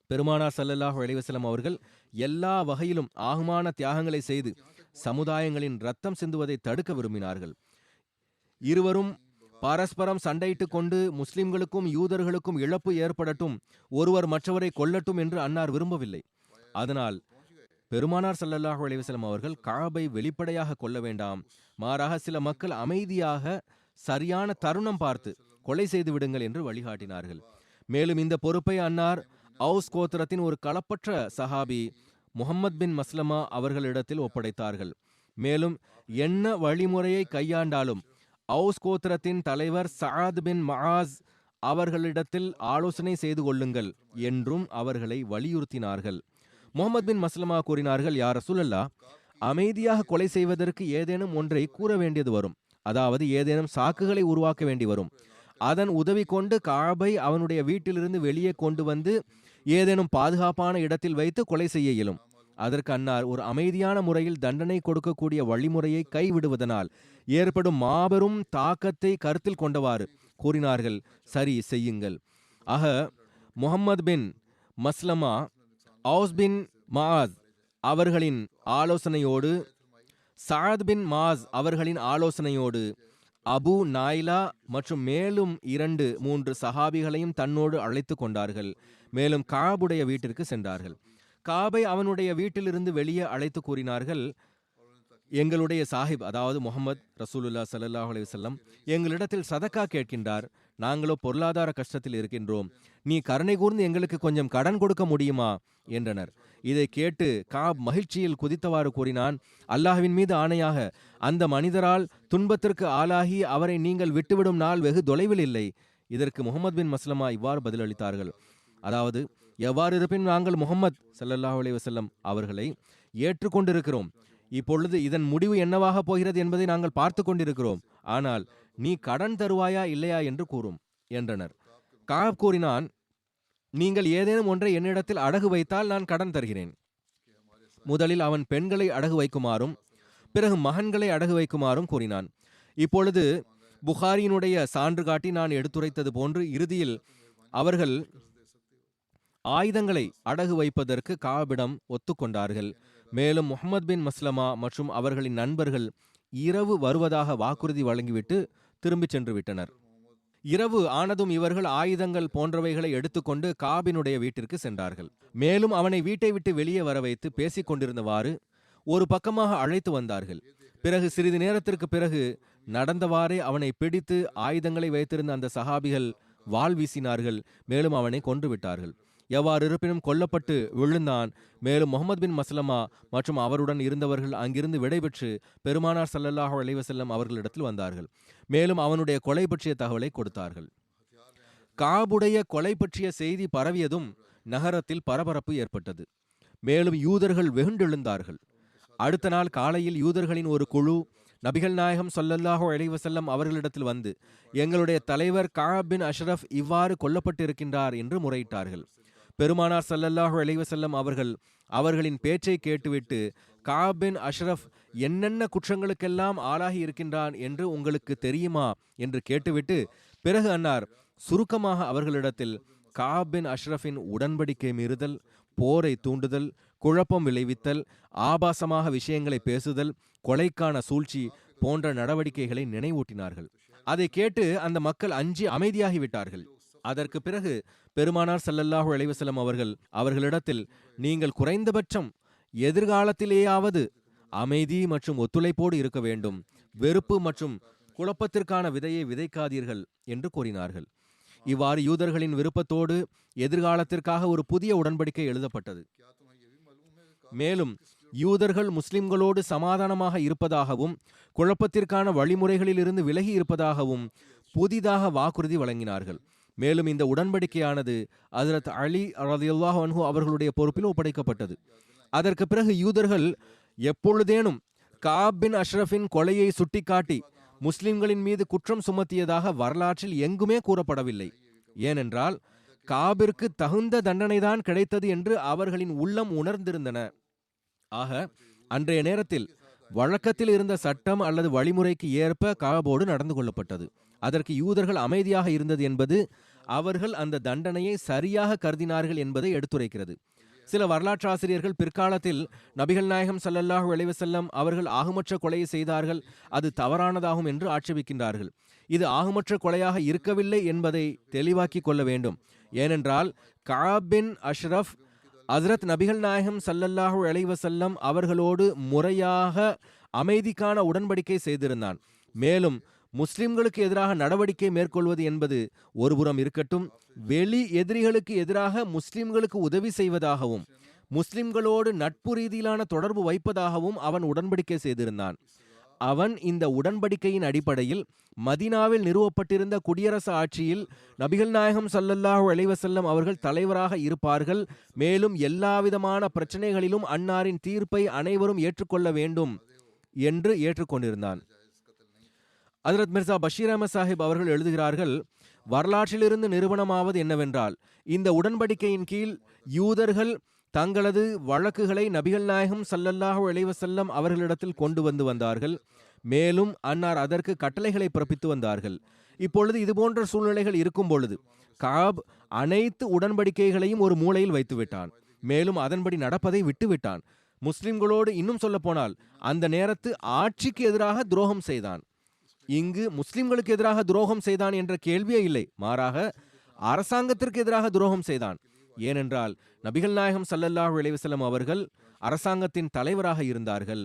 பெருமானார் ஸல்லல்லாஹு அலைஹி வஸல்லம் அவர்கள் எல்லா வகையிலும் ஆகுமான தியாகங்களை செய்து சமுதாயங்களின் ரத்தம் சிந்துவதை தடுக்க விரும்பினார்கள். இருவரும் பரஸ்பரம் சண்டையிட்டுக் கொண்டு முஸ்லிம்களுக்கும் யூதர்களுக்கும் இழப்பு ஏற்படட்டும், ஒருவர் மற்றவரை கொல்லட்டும் என்று அன்னார் விரும்பவில்லை. அதனால் பெருமானார் ஸல்லல்லாஹு அலைஹி வஸல்லம் அவர்கள் கஅபை வெளிப்படையாக கொல்ல வேண்டாம், மாறாக சில மக்கள் அமைதியாக சரியான தருணம் பார்த்து கொலை செய்து விடுங்கள் என்று வழிகாட்டினார்கள். மேலும் இந்த பொறுப்பை அன்னார் அவுஸ் கோத்திரத்தின் ஒரு களப்பற்ற சஹாபி முஹம்மத் பின் மஸ்லமா அவர்களிடத்தில் ஒப்படைத்தார்கள். மேலும் என்ன வழிமுறையை கையாண்டாலும் அவுஸ் கோத்திரத்தின் தலைவர் சஅத் பின் மஆஸ் அவர்களிடத்தில் ஆலோசனை செய்து கொள்ளுங்கள் என்றும் அவர்களை வலியுறுத்தினார்கள். முஹம்மத் பின் மஸ்லமா கூறினார்கள், யா ரசூலல்லாஹ், அமைதியாக கொலை செய்வதற்கு ஏதேனும் ஒன்றை கூற வேண்டியது வரும். அதாவது ஏதேனும் சாக்குகளை உருவாக்க வேண்டி வரும். அதன் உதவி கொண்டு கஅபை அவனுடைய வீட்டிலிருந்து வெளியே கொண்டு வந்து ஏதேனும் பாதுகாப்பான இடத்தில் வைத்து கொலை செய்ய இயலும். அதற்கு அன்னார் ஒரு அமைதியான முறையில் தண்டனை கொடுக்கக்கூடிய வழிமுறையை கைவிடுவதனால் ஏற்படும் மாபெரும் தாக்கத்தை கருத்தில் கொண்டவாறு கூறினார்கள், சரி செய்யுங்கள். ஆக முஹம்மது பின் மஸ்லமா அவுஸ் பின் மஆஸ் அவர்களின் ஆலோசனையோடு, சஅத் பின் மாஸ் அவர்களின் ஆலோசனையோடு அபு நாய்லா மற்றும் மேலும் 2-3 சஹாபிகளையும் தன்னோடு அழைத்து கொண்டார்கள். மேலும் கஅபுடைய வீட்டிற்கு சென்றார்கள். கஅபை அவனுடைய வீட்டிலிருந்து வெளியே அழைத்து கூறினார்கள், எங்களுடைய சாஹிப், அதாவது முஹம்மது ரசூலுல்லாஹ் ஸல்லல்லாஹு அலைஹி வஸல்லம் எங்களிடத்தில் சதக்கா கேட்கின்றார். நாங்களோ பொருளாதார கஷ்டத்தில் இருக்கின்றோம். நீ கருணை கூர்ந்து எங்களுக்கு கொஞ்சம் கடன் கொடுக்க முடியுமா என்றனர். இதை கேட்டு கஅப் மகிழ்ச்சியில் குதித்தவாறு கூறினான், அல்லாஹ்வின் மீது ஆணையாக, அந்த மனிதரால் துன்பத்திற்கு ஆளாகி அவரை நீங்கள் விட்டுவிடும் நாள் வெகு தொலைவில் இல்லை. இதற்கு முஹம்மது பின் மஸ்லமா இவ்வாறு பதிலளித்தார்கள், அதாவது எவ்வாறு இருப்பினும் நாங்கள் முஹம்மது ஸல்லல்லாஹு அலைஹி வஸல்லம் அவர்களை ஏற்றுக்கொண்டிருக்கிறோம். இப்பொழுது இதன் முடிவு என்னவாக போகிறது என்பதை நாங்கள் பார்த்து கொண்டிருக்கிறோம். ஆனால் நீ கடன் தருவாயா இல்லையா என்று கூறும் என்றனர். கஅப் கூறினான், நீங்கள் ஏதேனும் ஒன்றை என்னிடத்தில் அடகு வைத்தால் நான் கடன் தருகிறேன். முதலில் அவன் பெண்களை அடகு வைக்குமாறும் பிறகு மகன்களை அடகு வைக்குமாறும் கூறினான். இப்பொழுது புகாரியினுடைய சான்று காட்டி நான் எடுத்துரைத்தது போன்று இறுதியில் அவர்கள் ஆயுதங்களை அடகு வைப்பதற்கு கஅபிடம் ஒத்துக்கொண்டார்கள். மேலும் முஹம்மது பின் மஸ்லமா மற்றும் அவர்களின் நண்பர்கள் இரவு வருவதாக வாக்குறுதி வழங்கிவிட்டு திரும்பிச் சென்று விட்டனர். இரவு ஆனதும் இவர்கள் ஆயுதங்கள் போன்றவைகளை எடுத்துக்கொண்டு கஅபினுடைய வீட்டிற்கு சென்றார்கள். மேலும் அவனை வீட்டை விட்டு வெளியே வர வைத்து பேசிக் கொண்டிருந்தவாறு ஒரு பக்கமாக அழைத்து வந்தார்கள். பிறகு சிறிது நேரத்திற்கு பிறகு நடந்தவாறே அவனை பிடித்து ஆயுதங்களை வைத்திருந்த அந்த சஹாபிகள் வாள் வீசினார்கள். மேலும் அவனை கொன்று விட்டார்கள். எவ்வாறு இருப்பினும் கொல்லப்பட்டு விழுந்தான். மேலும் முஹம்மது பின் மஸ்லமா மற்றும் அவருடன் இருந்தவர்கள் அங்கிருந்து விடைபெற்று பெருமானார் ஸல்லல்லாஹு அலைஹி வஸல்லம் அவர்களிடத்தில் வந்தார்கள். மேலும் அவனுடைய கொலை பற்றிய தகவலை கொடுத்தார்கள். கஅபுடைய கொலை பற்றிய செய்தி பரவியதும் நகரத்தில் பரபரப்பு ஏற்பட்டது. மேலும் யூதர்கள் வெகுண்டெழுந்தார்கள். அடுத்த நாள் காலையில் யூதர்களின் ஒரு குழு நபிகள் நாயகம் ஸல்லல்லாஹு அலைஹி வஸல்லம் அவர்களிடத்தில் வந்து, எங்களுடைய தலைவர் கஅப் பின் அஷ்ரஃப் இவ்வாறு கொல்லப்பட்டிருக்கின்றார் என்று முறையிட்டார்கள். பெருமானார் ஸல்லல்லாஹு அலைஹி வஸல்லம் அவர்களின் பேச்சை கேட்டுவிட்டு, கஅப் பின் அஷ்ரஃப் என்னென்ன குற்றங்களுக்கெல்லாம் ஆளாகி இருக்கின்றான் என்று உங்களுக்கு தெரியுமா என்று கேட்டுவிட்டு, பிறகு அன்னார் சுருக்கமாக அவர்களிடத்தில் கஅப் பின் அஷ்ரஃபின் உடன்படிக்கை மீறுதல், போரை தூண்டுதல், குழப்பம் விளைவித்தல், ஆபாசமாக விஷயங்களை பேசுதல், கொலைக்கான சூழ்ச்சி போன்ற நடவடிக்கைகளை நினைவூட்டினார்கள். அதை கேட்டு அந்த மக்கள் அஞ்சி அமைதியாகிவிட்டார்கள். அதற்கு பிறகு பெருமானார் ஸல்லல்லாஹு அலைஹி வஸல்லம் அவர்களிடத்தில், நீங்கள் குறைந்தபட்சம் எதிர்காலத்திலேயாவது அமைதி மற்றும் ஒத்துழைப்போடு இருக்க வேண்டும், வெறுப்பு மற்றும் குழப்பத்திற்கான விதையை விதைக்காதீர்கள் என்று கூறினார்கள். இவ்வாறு யூதர்களின் விருப்பத்தோடு எதிர்காலத்திற்காக ஒரு புதிய உடன்படிக்கை எழுதப்பட்டது. மேலும் யூதர்கள் முஸ்லிம்களோடு சமாதானமாக இருப்பதாகவும் குழப்பத்திற்கான வழிமுறைகளில் இருந்து விலகி இருப்பதாகவும் புதிதாக வாக்குறுதி வழங்கினார்கள். மேலும் இந்த உடன்படிக்கையானது ஹஜ்ரத் அலி ரலியல்லாஹு அன்ஹு அவர்களுடைய பொறுப்பில் ஒப்படைக்கப்பட்டது. அதற்கு பிறகு யூதர்கள் எப்பொழுதேனும் கஅப் பின் அஷ்ரஃபின் கொலையை சுட்டிக்காட்டி முஸ்லிம்களின் மீது குற்றம் சுமத்தியதாக வரலாற்றில் எங்குமே கூறப்படவில்லை. ஏனென்றால் கஅபிற்கு தகுந்த தண்டனைதான் கிடைத்தது என்று அவர்களின் உள்ளம் உணர்ந்திருந்தன. ஆக அன்றைய நேரத்தில் வழக்கத்தில் இருந்த சட்டம் அல்லது வழிமுறைக்கு ஏற்ப கஅபோடு நடந்து கொள்ளப்பட்டது. அதற்கு யூதர்கள் அமைதியாக இருந்தது என்பது அவர்கள் அந்த தண்டனையை சரியாக கருதினார்கள் என்பதை எடுத்துரைக்கிறது. சில வரலாற்றாசிரியர்கள் பிற்காலத்தில் நபிகள் நாயகம் ஸல்லல்லாஹு அலைஹி வஸல்லம் அவர்கள் ஆகுமற்ற கொலையை செய்தார்கள், அது தவறானதாகும் என்று ஆட்சேபிக்கின்றார்கள். இது ஆகுமற்ற கொலையாக இருக்கவில்லை என்பதை தெளிவாக்கிக் கொள்ள வேண்டும். ஏனென்றால் கஅப் பின் அஷ்ரஃப் ஹஜ்ரத் நபிகள் நாயகம் ஸல்லல்லாஹு அலைஹி வஸல்லம் அவர்களோடு முறையாக அமைதிக்கான உடன்படிக்கை செய்திருந்தான். மேலும் முஸ்லிம்களுக்கு எதிராக நடவடிக்கை மேற்கொள்வது என்பது ஒருபுறம் இருக்கட்டும், வெளி எதிரிகளுக்கு எதிராக முஸ்லிம்களுக்கு உதவி செய்வதாகவும் முஸ்லிம்களோடு நட்பு ரீதியிலான தொடர்பு வைப்பதாகவும் அவன் உடன்படிக்கை செய்திருந்தான். அவன் இந்த உடன்படிக்கையின் அடிப்படையில் மதீனாவில் நிறுவப்பட்டிருந்த குடியரசு ஆட்சியில் நபிகள் நாயகம் ஸல்லல்லாஹு அலைஹி வஸல்லம் அவர்கள் தலைவராக இருப்பார்கள். மேலும் எல்லாவிதமான பிரச்சனைகளிலும் அன்னாரின் தீர்ப்பை அனைவரும் ஏற்றுக்கொள்ள வேண்டும் என்று ஏற்றுக்கொண்டிருந்தான். ஹஜ்ரத் மிர்சா பஷீர் அஹ்மத் சாஹிப் அவர்கள் எழுதுகிறார்கள், வரலாற்றிலிருந்து நிரூபணமாவது என்னவென்றால், இந்த உடன்படிக்கையின் கீழ் யூதர்கள் தங்களது வழக்குகளை நபிகள் நாயகம் ஸல்லல்லாஹு அலைஹி வஸல்லம் அவர்களிடத்தில் கொண்டு வந்தார்கள். மேலும் அன்னார் அதற்கு கட்டளைகளை பிறப்பித்து வந்தார்கள். இப்பொழுது இதுபோன்ற சூழ்நிலைகள் இருக்கும் பொழுது கஅப் அனைத்து உடன்படிக்கைகளையும் ஒரு மூலையில் வைத்துவிட்டான். மேலும் அதன்படி நடப்பதை விட்டுவிட்டான். முஸ்லிம்களோடு இன்னும் சொல்ல போனால் அந்த நேரத்து ஆட்சிக்கு எதிராக துரோகம் செய்தான். இங்கு முஸ்லிம்களுக்கு எதிராக துரோகம் செய்தான் என்ற கேள்வியே இல்லை, மாறாக அரசாங்கத்திற்கு எதிராக துரோகம் செய்தான். ஏனென்றால் நபிகள் நாயகம் ஸல்லல்லாஹு அலைஹி வஸல்லம் அவர்கள் அரசாங்கத்தின் தலைவராக இருந்தார்கள்.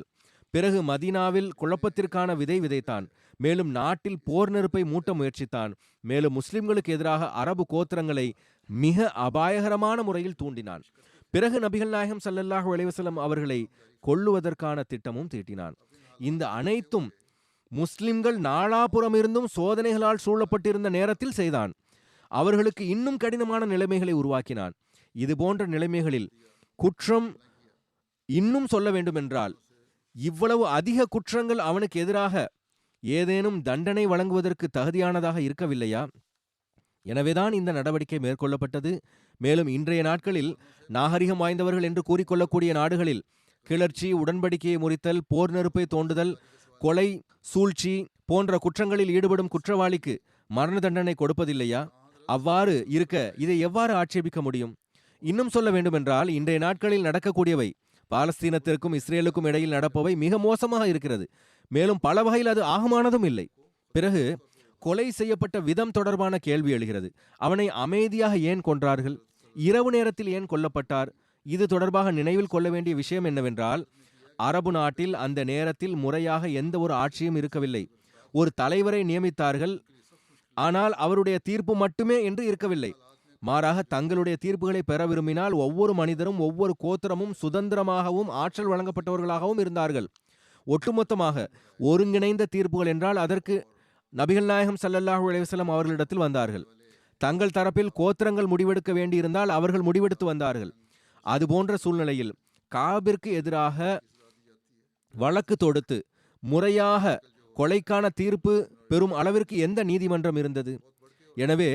பிறகு மதீனாவில் குழப்பத்திற்கான விதை விதைத்தான். மேலும் நாட்டில் போர் நெருப்பை மூட்ட முயற்சித்தான். மேலும் முஸ்லிம்களுக்கு எதிராக அரபு கோத்திரங்களை மிக அபாயகரமான முறையில் தூண்டினான். பிறகு நபிகள் நாயகம் ஸல்லல்லாஹு அலைஹி வஸல்லம் அவர்களை கொல்லுவதற்கான திட்டமும் தீட்டினான். இந்த அனைத்தும் முஸ்லிம்கள் நாலாபுறம் இருந்தும் சோதனைகளால் சூழப்பட்டிருந்த நேரத்தில் செய்தான். அவர்களுக்கு இன்னும் கடினமான நிலைமைகளை உருவாக்கினான். இது போன்ற நிலைமைகளில் குற்றம் இன்னும் சொல்ல வேண்டுமென்றால், இவ்வளவு அதிக குற்றங்கள் அவனுக்கு எதிராக ஏதேனும் தண்டனை வழங்குவதற்கு தகுதியானதாக இருக்கவில்லையா? எனவேதான் இந்த நடவடிக்கை மேற்கொள்ளப்பட்டது. மேலும் இன்றைய நாட்களில் நாகரிகம் வாய்ந்தவர்கள் என்று கூறிக்கொள்ளக்கூடிய நாடுகளில் கிளர்ச்சி, உடன்படிக்கையை முறித்தல், போர் நெருப்பை தோண்டுதல், கொலை, சூழ்ச்சி போன்ற குற்றங்களில் ஈடுபடும் குற்றவாளிக்கு மரண தண்டனை கொடுப்பதில்லையா? அவ்வாறு இருக்க இதை எவ்வாறு ஆட்சேபிக்க முடியும்? இன்னும் சொல்ல வேண்டுமென்றால், இன்றைய நாட்களில் நடக்கக்கூடியவை பாலஸ்தீனத்திற்கும் இஸ்ரேலுக்கும் இடையில் நடப்பவை மிக மோசமாக இருக்கிறது. மேலும் பல வகையில் அது ஆகமானதும் இல்லை. பிறகு கொலை செய்யப்பட்ட விதம் தொடர்பான கேள்வி எழுகிறது. அவனை அமைதியாக ஏன் கொன்றார்கள்? இரவு நேரத்தில் ஏன் கொல்லப்பட்டார்? இது தொடர்பாக நினைவில் கொள்ள வேண்டிய விஷயம் என்னவென்றால், அரபு நாட்டில் அந்த நேரத்தில் முறையாக எந்த ஒரு ஆட்சியும் இருக்கவில்லை. ஒரு தலைவரை நியமித்தார்கள், ஆனால் அவருடைய தீர்ப்பு மட்டுமே என்று இருக்கவில்லை. மாறாக தங்களுடைய தீர்ப்புகளை பெற விரும்பினால் ஒவ்வொரு மனிதரும் ஒவ்வொரு கோத்திரமும் சுதந்திரமாகவும் ஆற்றல் வழங்கப்பட்டவர்களாகவும் இருந்தார்கள். ஒட்டுமொத்தமாக ஒருங்கிணைந்த தீர்ப்புகள் என்றால் அதற்கு நபிகள் நாயகம் ஸல்லல்லாஹு அலைஹி வஸல்லம் அவர்களிடத்தில் வந்தார்கள். தங்கள் தரப்பில் கோத்திரங்கள் முடிவெடுக்க வேண்டியிருந்தால் அவர்கள் முடிவெடுத்து வந்தார்கள். அதுபோன்ற சூழ்நிலையில் கஅபிற்கு எதிராக வழக்கு தொடுத்து முறையாக கொலைக்கான தீர்ப்பு பெறும் அளவிற்கு எந்த நீதிமன்றம் இருந்தது? எனவே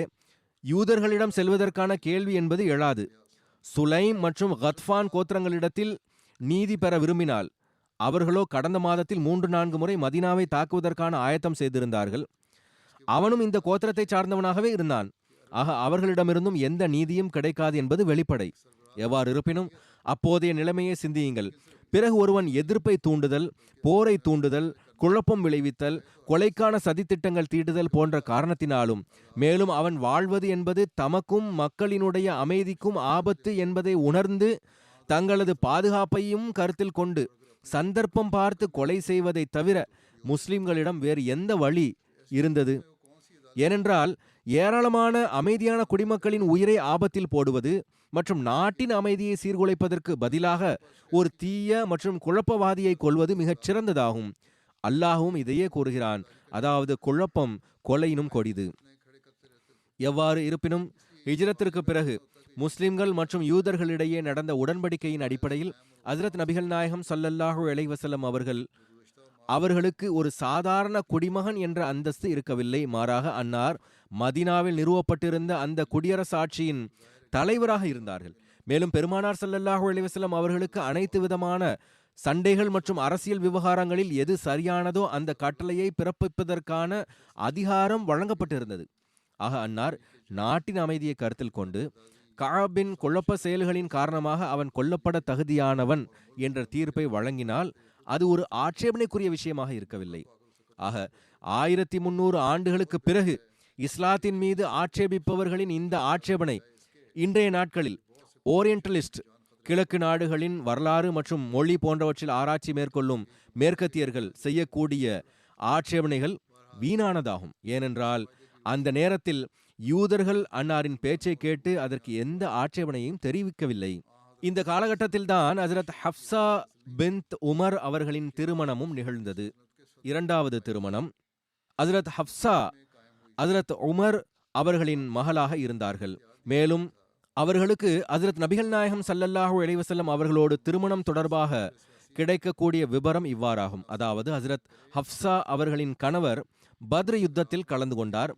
யூதர்களிடம் செல்வதற்கான கேள்வி என்பது எழாது. சுலைம் மற்றும் கத்ஃபான் கோத்திரங்களிடத்தில் நீதி பெற விரும்பினால் அவர்களோ கடந்த மாதத்தில் 3-4 முறை மதீனாவை தாக்குவதற்கான ஆயத்தம் செய்திருந்தார்கள். அவனும் இந்த கோத்திரத்தை சார்ந்தவனாகவே இருந்தான். ஆக அவர்களிடமிருந்தும் எந்த நீதியும் கிடைக்காது என்பது வெளிப்படை. எவ்வாறு இருப்பினும் அப்போதைய நிலைமையை சிந்தியுங்கள். பிறகு ஒருவன் எதிர்ப்பை தூண்டுதல், போரை தூண்டுதல், குழப்பம் விளைவித்தல், கொலைக்கான சதித்திட்டங்கள் தீட்டுதல் போன்ற காரணத்தினாலும், மேலும் அவன் வாழ்வது என்பது தமக்கும் மக்களினுடைய அமைதிக்கும் ஆபத்து என்பதை உணர்ந்து தங்களது பாதுகாப்பையும் கருத்தில் கொண்டு சந்தர்ப்பம் பார்த்து கொலை செய்வதை தவிர முஸ்லிம்களிடம் வேறு எந்த வழி இருந்தது? ஏனென்றால் ஏராளமான அமைதியான குடிமக்களின் உயிரை ஆபத்தில் போடுவது மற்றும் நாட்டின் அமைதியை சீர்குலைப்பதற்கு பதிலாக ஒரு தீய மற்றும் குழப்பவாதியை கொல்வது மிகச் சிறந்ததாகும். அல்லாஹும் இதையே கூறுகிறான், அதாவது குழப்பம் கொலையினும் கொடிது. எவ்வாறு இருப்பினும் ஹிஜ்ரத்திற்கு பிறகு முஸ்லிம்கள் மற்றும் யூதர்களிடையே நடந்த உடன்படிக்கையின் அடிப்படையில் ஹஜ்ரத் நபிகள் நாயகம் ஸல்லல்லாஹு அலைஹி வஸல்லம் அவர்களுக்கு ஒரு சாதாரண குடிமகன் என்ற அந்தஸ்து இருக்கவில்லை. மாறாக அன்னார் மதீனாவில் நிறுவப்பட்டிருந்த அந்த குடியரசாட்சியின் தலைவராக இருந்தார்கள். மேலும் பெருமானார் ஸல்லல்லாஹு அலைஹி வஸல்லம் அவர்களுக்கு அனைத்து விதமான சண்டைகள் மற்றும் அரசியல் விவகாரங்களில் எது சரியானதோ அந்த கட்டளையை பிறப்பிப்பதற்கான அதிகாரம் வழங்கப்பட்டிருந்தது. ஆக அன்னார் நாட்டின் அமைதியை கருத்தில் கொண்டு கஅபின் குழப்ப செயல்களின் காரணமாக அவன் கொல்லப்பட தகுதியானவன் என்ற தீர்ப்பை வழங்கினால் அது ஒரு ஆட்சேபனைக்குரிய விஷயமாக இருக்கவில்லை. ஆக 1300 ஆண்டுகளுக்கு பிறகு இஸ்லாத்தின் மீது ஆட்சேபிப்பவர்களின் இந்த ஆட்சேபனை இன்றைய நாட்களில் ஓரியன்டலிஸ்ட், கிழக்கு நாடுகளின் வரலாறு மற்றும் மொழி போன்றவற்றில் ஆராய்ச்சி மேற்கொள்ளும் மேற்கத்தியர்கள் செய்யக்கூடிய ஆட்சேபனைகள் வீணானதாகும். ஏனென்றால் அந்த நேரத்தில் யூதர்கள் அன்னாரின் பேச்சை கேட்டு அதற்கு எந்த ஆட்சேபனையும் தெரிவிக்கவில்லை. இந்த காலகட்டத்தில்தான் ஹஜ்ரத் ஹப்ஸா பின்த் உமர் அவர்களின் திருமணமும் நிகழ்ந்தது. இரண்டாவது திருமணம். ஹஜ்ரத் ஹப்ஸா ஹஜ்ரத் உமர் அவர்களின் மகளாக இருந்தார்கள். மேலும் அவர்களுக்கு ஹஜ்ரத் நபிகள் நாயகம் ஸல்லல்லாஹு அலைஹி வஸல்லம் அவர்களோடு திருமணம் தொடர்பாக கிடைக்கக்கூடிய விபரம் இவ்வாறாகும். அதாவது ஹஜ்ரத் ஹப்ஸா அவர்களின் கணவர் பத்ர் யுத்தத்தில் கலந்து கொண்டார்.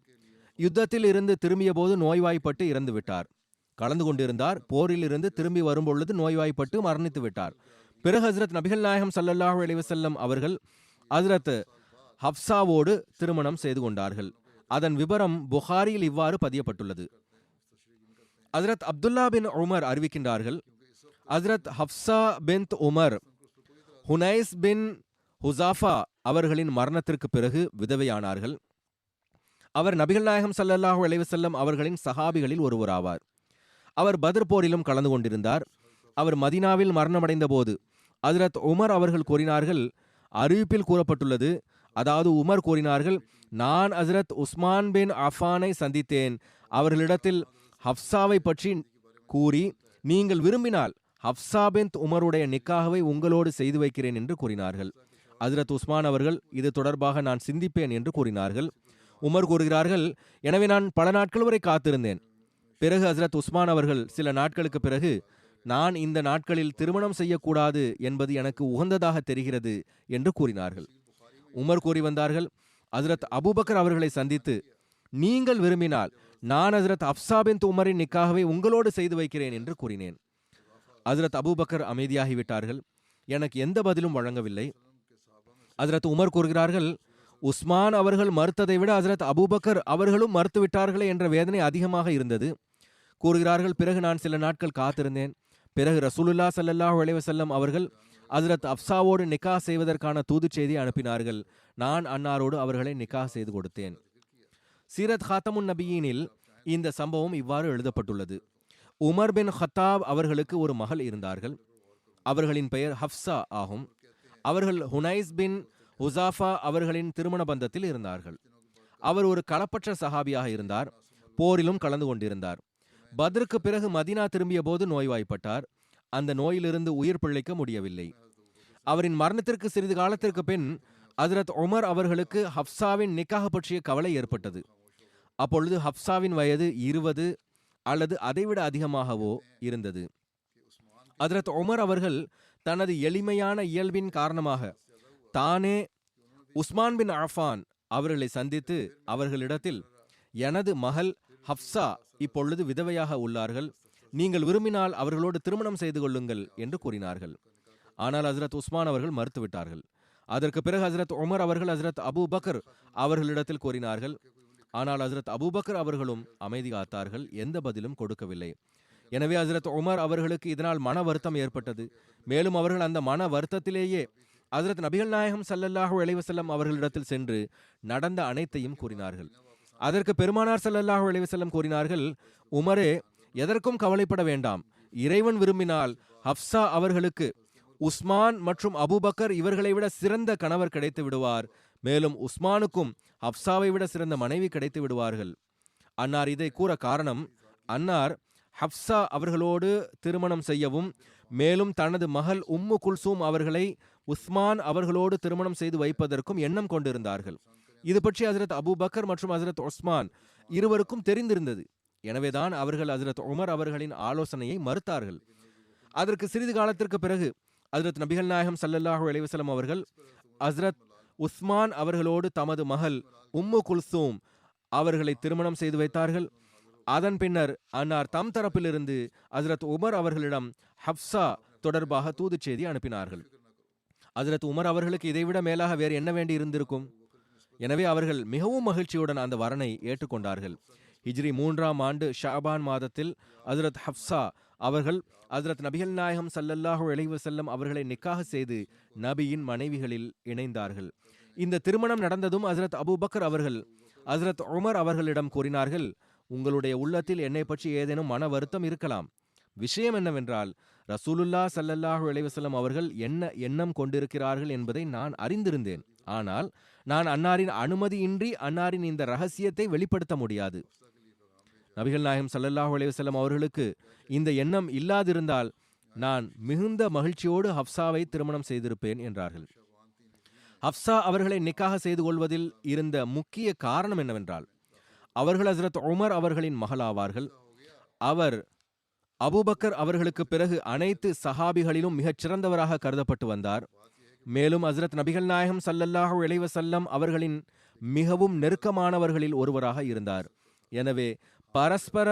யுத்தத்தில் இருந்து திரும்பிய போது நோய்வாய்ப்பட்டு இறந்து விட்டார். கலந்து கொண்டிருந்தார். போரில் இருந்து திரும்பி வரும்பொழுது நோய்வாய்ப்பட்டு மரணித்து விட்டார். பிறகு ஹஜ்ரத் நபிகள் நாயகம் ஸல்லல்லாஹு அலைஹி வஸல்லம் அவர்கள் ஹஜ்ரத் ஹப்ஸாவோடு திருமணம் செய்து கொண்டார்கள். அதன் விபரம் புகாரியில் இவ்வாறு பதியப்பட்டுள்ளது. ஹஜ்ரத் அப்துல்லா பின் உமர் அறிவிக்கின்றார்கள், ஹஜ்ரத் ஹப்ஸா பின்த் உமர் ஹுனைஸ் பின் ஹுசாஃபா அவர்களின் மரணத்திற்கு பிறகு விதவையானார்கள். அவர் நபிகள் நாயகம் ஸல்லல்லாஹு அலைஹி வஸல்லம் அவர்களின் சஹாபிகளில் ஒருவராவார். அவர் பத்ர் போரிலும் கலந்து கொண்டிருந்தார். அவர் மதீனாவில் மரணமடைந்த போது ஹஜ்ரத் உமர் அவர்கள் கூறினார்கள், அறிவிப்பில் கூறப்பட்டுள்ளது, அதாவது உமர் கூறினார்கள், நான் ஹஜ்ரத் உஸ்மான் பின் அஃபானை சந்தித்தேன். அவர்களிடத்தில் ஹப்ஸாவை பற்றி கூறி, நீங்கள் விரும்பினால் ஹப்ஸா பின்த் உமருடைய நிக்காஹ்வை உங்களோடு செய்து வைக்கிறேன் என்று கூறினார்கள். ஹஜ்ரத் உஸ்மான் அவர்கள் இது தொடர்பாக நான் சிந்திப்பேன் என்று கூறினார்கள். உமர் கூறுகிறார்கள், எனவே நான் பல நாட்கள் வரை காத்திருந்தேன். பிறகு ஹஜ்ரத் உஸ்மான் அவர்கள் சில நாட்களுக்கு பிறகு, நான் இந்த நாட்களில் திருமணம் செய்யக்கூடாது என்பது எனக்கு உகந்ததாக தெரிகிறது என்று கூறினார்கள். உமர் கூறி வந்தார்கள், ஹஜ்ரத் அபூபக்கர் அவர்களை சந்தித்து, நீங்கள் விரும்பினால் நான் ஹஜ்ரத் ஹப்ஸா பின்த் உமரின் நிக்காஹ்வை உங்களோடு செய்து வைக்கிறேன் என்று கூறினேன். ஹஜ்ரத் அபூபக்கர் அமைதியாகிவிட்டார்கள். எனக்கு எந்த பதிலும் வழங்கவில்லை. ஹஜ்ரத் உமர் கூறுகிறார்கள், உஸ்மான் அவர்கள் மறுத்ததை விட ஹஜ்ரத் அபூபக்கர் அவர்களும் மறுத்துவிட்டார்களே என்ற வேதனை அதிகமாக இருந்தது. கூறுகிறார்கள், பிறகு நான் சில நாட்கள் காத்திருந்தேன். பிறகு ரசூலுல்லாஹ் ஸல்லல்லாஹு அலைஹி வஸல்லம் அவர்கள் ஹஜ்ரத் ஹப்ஸாவோடு நிக்காஹ் செய்வதற்கான தூதுச் செய்தி அனுப்பினார்கள். நான் அன்னாரோடு அவர்களை நிக்காஹ் செய்து கொடுத்தேன். சீரத் ஹாத்தமுன் நபியினில் இந்த சம்பவம் இவ்வாறு எழுதப்பட்டுள்ளது. உமர் பின் ஹத்தாப் அவர்களுக்கு ஒரு மகள் இருந்தார்கள். அவர்களின் பெயர் ஹப்ஸா ஆகும். அவர்கள் ஹுனைஸ் பின் ஹுசாஃபா அவர்களின் திருமண பந்தத்தில் இருந்தார்கள். அவர் ஒரு களப்பற்ற சஹாபியாக இருந்தார். போரிலும் கலந்து கொண்டிருந்தார். பத்ருக்கு பிறகு மதீனா திரும்பிய போது நோய்வாய்ப்பட்டார். அந்த நோயிலிருந்து உயிர் பிழைக்க முடியவில்லை. அவரின் மரணத்திற்கு சிறிது காலத்திற்கு பின் ஹஜ்ரத் உமர் அவர்களுக்கு ஹப்ஸாவின் நிக்காஹ் பற்றிய கவலை ஏற்பட்டது. அப்பொழுது ஹப்ஸாவின் வயது 20 அல்லது அதைவிட அதிகமாகவோ இருந்தது. ஹஜ்ரத் உமர் அவர்கள் தனது எளிமையான இயல்பின் காரணமாக தானே உஸ்மான் பின் அஃபான் அவர்களை சந்தித்து அவர்களிடத்தில், எனது மகள் ஹப்சா இப்பொழுது விதவையாக உள்ளார்கள், நீங்கள் விரும்பினால் அவர்களோடு திருமணம் செய்து கொள்ளுங்கள் என்று கூறினார்கள். ஆனால் ஹசரத் உஸ்மான் அவர்கள் மறுத்துவிட்டார்கள். அதற்கு பிறகு ஹசரத் உமர் அவர்கள் ஹசரத் அபூபக்கர் அவர்களிடத்தில் கூறினார்கள். ஆனால் ஹசரத் அபூபக்கர் அவர்களும் அமைதி காத்தார்கள், எந்த பதிலும் கொடுக்கவில்லை. எனவே ஹசரத் உமர் அவர்களுக்கு இதனால் மன வருத்தம் ஏற்பட்டது. மேலும் அவர்கள் அந்த மன வருத்தத்திலேயே ஹசரத் நபிகள் நாயகம் ஸல்லல்லாஹு அலைஹி வஸல்லம் அவர்களிடத்தில் சென்று நடந்த அனைத்தையும் கூறினார்கள். அதற்கு பெருமானார் ஸல்லல்லாஹு அலைஹி வஸல்லம் கூறினார்கள், உமரே, எதற்கும் கவலைப்பட வேண்டாம். இறைவன் விரும்பினால் ஹப்சா அவர்களுக்கு உஸ்மான் மற்றும் அபூபக்கர் இவர்களை விட சிறந்த கணவர் கிடைத்து விடுவார். மேலும் உஸ்மானுக்கும் ஹப்சாவை விட சிறந்த மனைவி கிடைத்து விடுவார்கள். அன்னார் இதை கூற காரணம், அன்னார் ஹப்சா அவர்களோடு திருமணம் செய்யவும் மேலும் தனது மகள் உம்மு குல்சூம் அவர்களை உஸ்மான் அவர்களோடு திருமணம் செய்து வைப்பதற்கும் எண்ணம் கொண்டிருந்தார்கள். இது பற்றி ஹசரத் அபூபக்கர் மற்றும் ஹசரத் உஸ்மான் இருவருக்கும் தெரிந்திருந்தது. எனவேதான் அவர்கள் ஹசரத் உமர் அவர்களின் ஆலோசனையை மறுத்தார்கள். அதற்கு சிறிது காலத்திற்கு பிறகு ஹசரத் நபிகள் நாயகம் ஸல்லல்லாஹு அலைஹி வஸல்லம் அவர்கள் ஹசரத் உஸ்மான் அவர்களோடு தமது மகள் உம்மு குல்சூம் அவர்களை திருமணம் செய்து வைத்தார்கள். அதன் பின்னர் அன்னார் தம் தரப்பிலிருந்து ஹசரத் உமர் அவர்களிடம் ஹப்சா தொடர்பாக தூது செய்தி அனுப்பினார்கள். ஹசரத் உமர் அவர்களுக்கு இதைவிட மேலாக வேறு என்ன வேண்டி இருந்திருக்கும்? எனவே அவர்கள் மிகவும் மகிழ்ச்சியுடன் அந்த வரனை ஏற்றுக்கொண்டார்கள். ஹிஜ்ரி 3ஆம் ஆண்டு ஷாபான் மாதத்தில் ஹசரத் ஹப்சா அவர்கள் ஹசரத் நபிகள் நாயகம் ஸல்லல்லாஹு அலைஹி வஸல்லம் அவர்களை நிக்காஹ் செய்து நபியின் மனைவிகளில் இணைந்தார்கள். இந்த திருமணம் நடந்ததும் ஹசரத் அபூபக்கர் அவர்கள் ஹசரத் உமர் அவர்களிடம் கூறினார்கள், உங்களுடைய உள்ளத்தில் என்னை பற்றி ஏதேனும் மன வருத்தம் இருக்கலாம். விஷயம் என்னவென்றால், ரசூலுல்லாஹ் ஸல்லல்லாஹு அலைஹி வஸல்லம் அவர்கள் என்ன எண்ணம் கொண்டிருக்கிறார்கள் என்பதை நான் அறிந்திருந்தேன். ஆனால் நான் அன்னாரின் அனுமதியின்றி அன்னாரின் இந்த ரகசியத்தை வெளிப்படுத்த முடியாது. நபிகள் நாயகம் ஸல்லல்லாஹு அலைஹி வஸல்லம் அவர்களுக்கு இந்த எண்ணம் இல்லாதிருந்தால் நான் மிகுந்த மகிழ்ச்சியோடு ஹப்சாவை திருமணம் செய்திருப்பேன் என்றார்கள். ஹப்சா அவர்களை நிக்காஹ் செய்து கொள்வதில் இருந்த முக்கிய காரணம் என்னவென்றால், அவர்கள் ஹசரத் உமர் அவர்களின் மகளாவார்கள். அவர் அபூபக்கர் அவர்களுக்கு பிறகு அனைத்து சஹாபிகளிலும் மிகச் சிறந்தவராக கருதப்பட்டு வந்தார். மேலும் ஹசரத் நபிகள் நாயகம் ஸல்லல்லாஹு அலைஹி வஸல்லம் அவர்களின் மிகவும் நெருக்கமானவர்களில் ஒருவராக இருந்தார். எனவே பரஸ்பர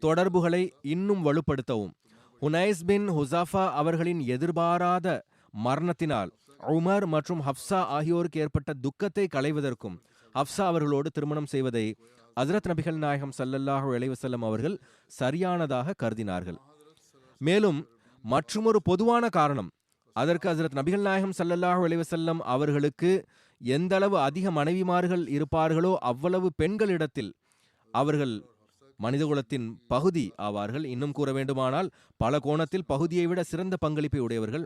தொடர்புகளை இன்னும் வலுப்படுத்தவும் ஹுனைஸ் பின் ஹுசாஃபா அவர்களின் எதிர்பாராத மரணத்தினால் உமர் மற்றும் ஹப்சா ஆகியோருக்கு ஏற்பட்ட துக்கத்தை களைவதற்கும் ஹப்சா அவர்களோடு திருமணம் செய்வதை ஹஜ்ரத் நபிகள் நாயகம் ஸல்லல்லாஹு அலைஹி வஸல்லம் அவர்கள் சரியானதாக கருதினார்கள். மேலும் மற்றுமொரு பொதுவான காரணம், அதற்கு ஹஜ்ரத் நபிகள் நாயகம் ஸல்லல்லாஹு அலைஹி வஸல்லம் அவர்களுக்கு எந்தளவு அதிக மனைவிமார்கள் இருப்பார்களோ அவ்வளவு பெண்களிடத்தில் அவர்கள் மனிதகுலத்தின் பகுதி ஆவார்கள். இன்னும் கூற வேண்டுமானால் பல கோணத்தில் பகுதியை விட சிறந்த பங்களிப்பை உடையவர்கள்.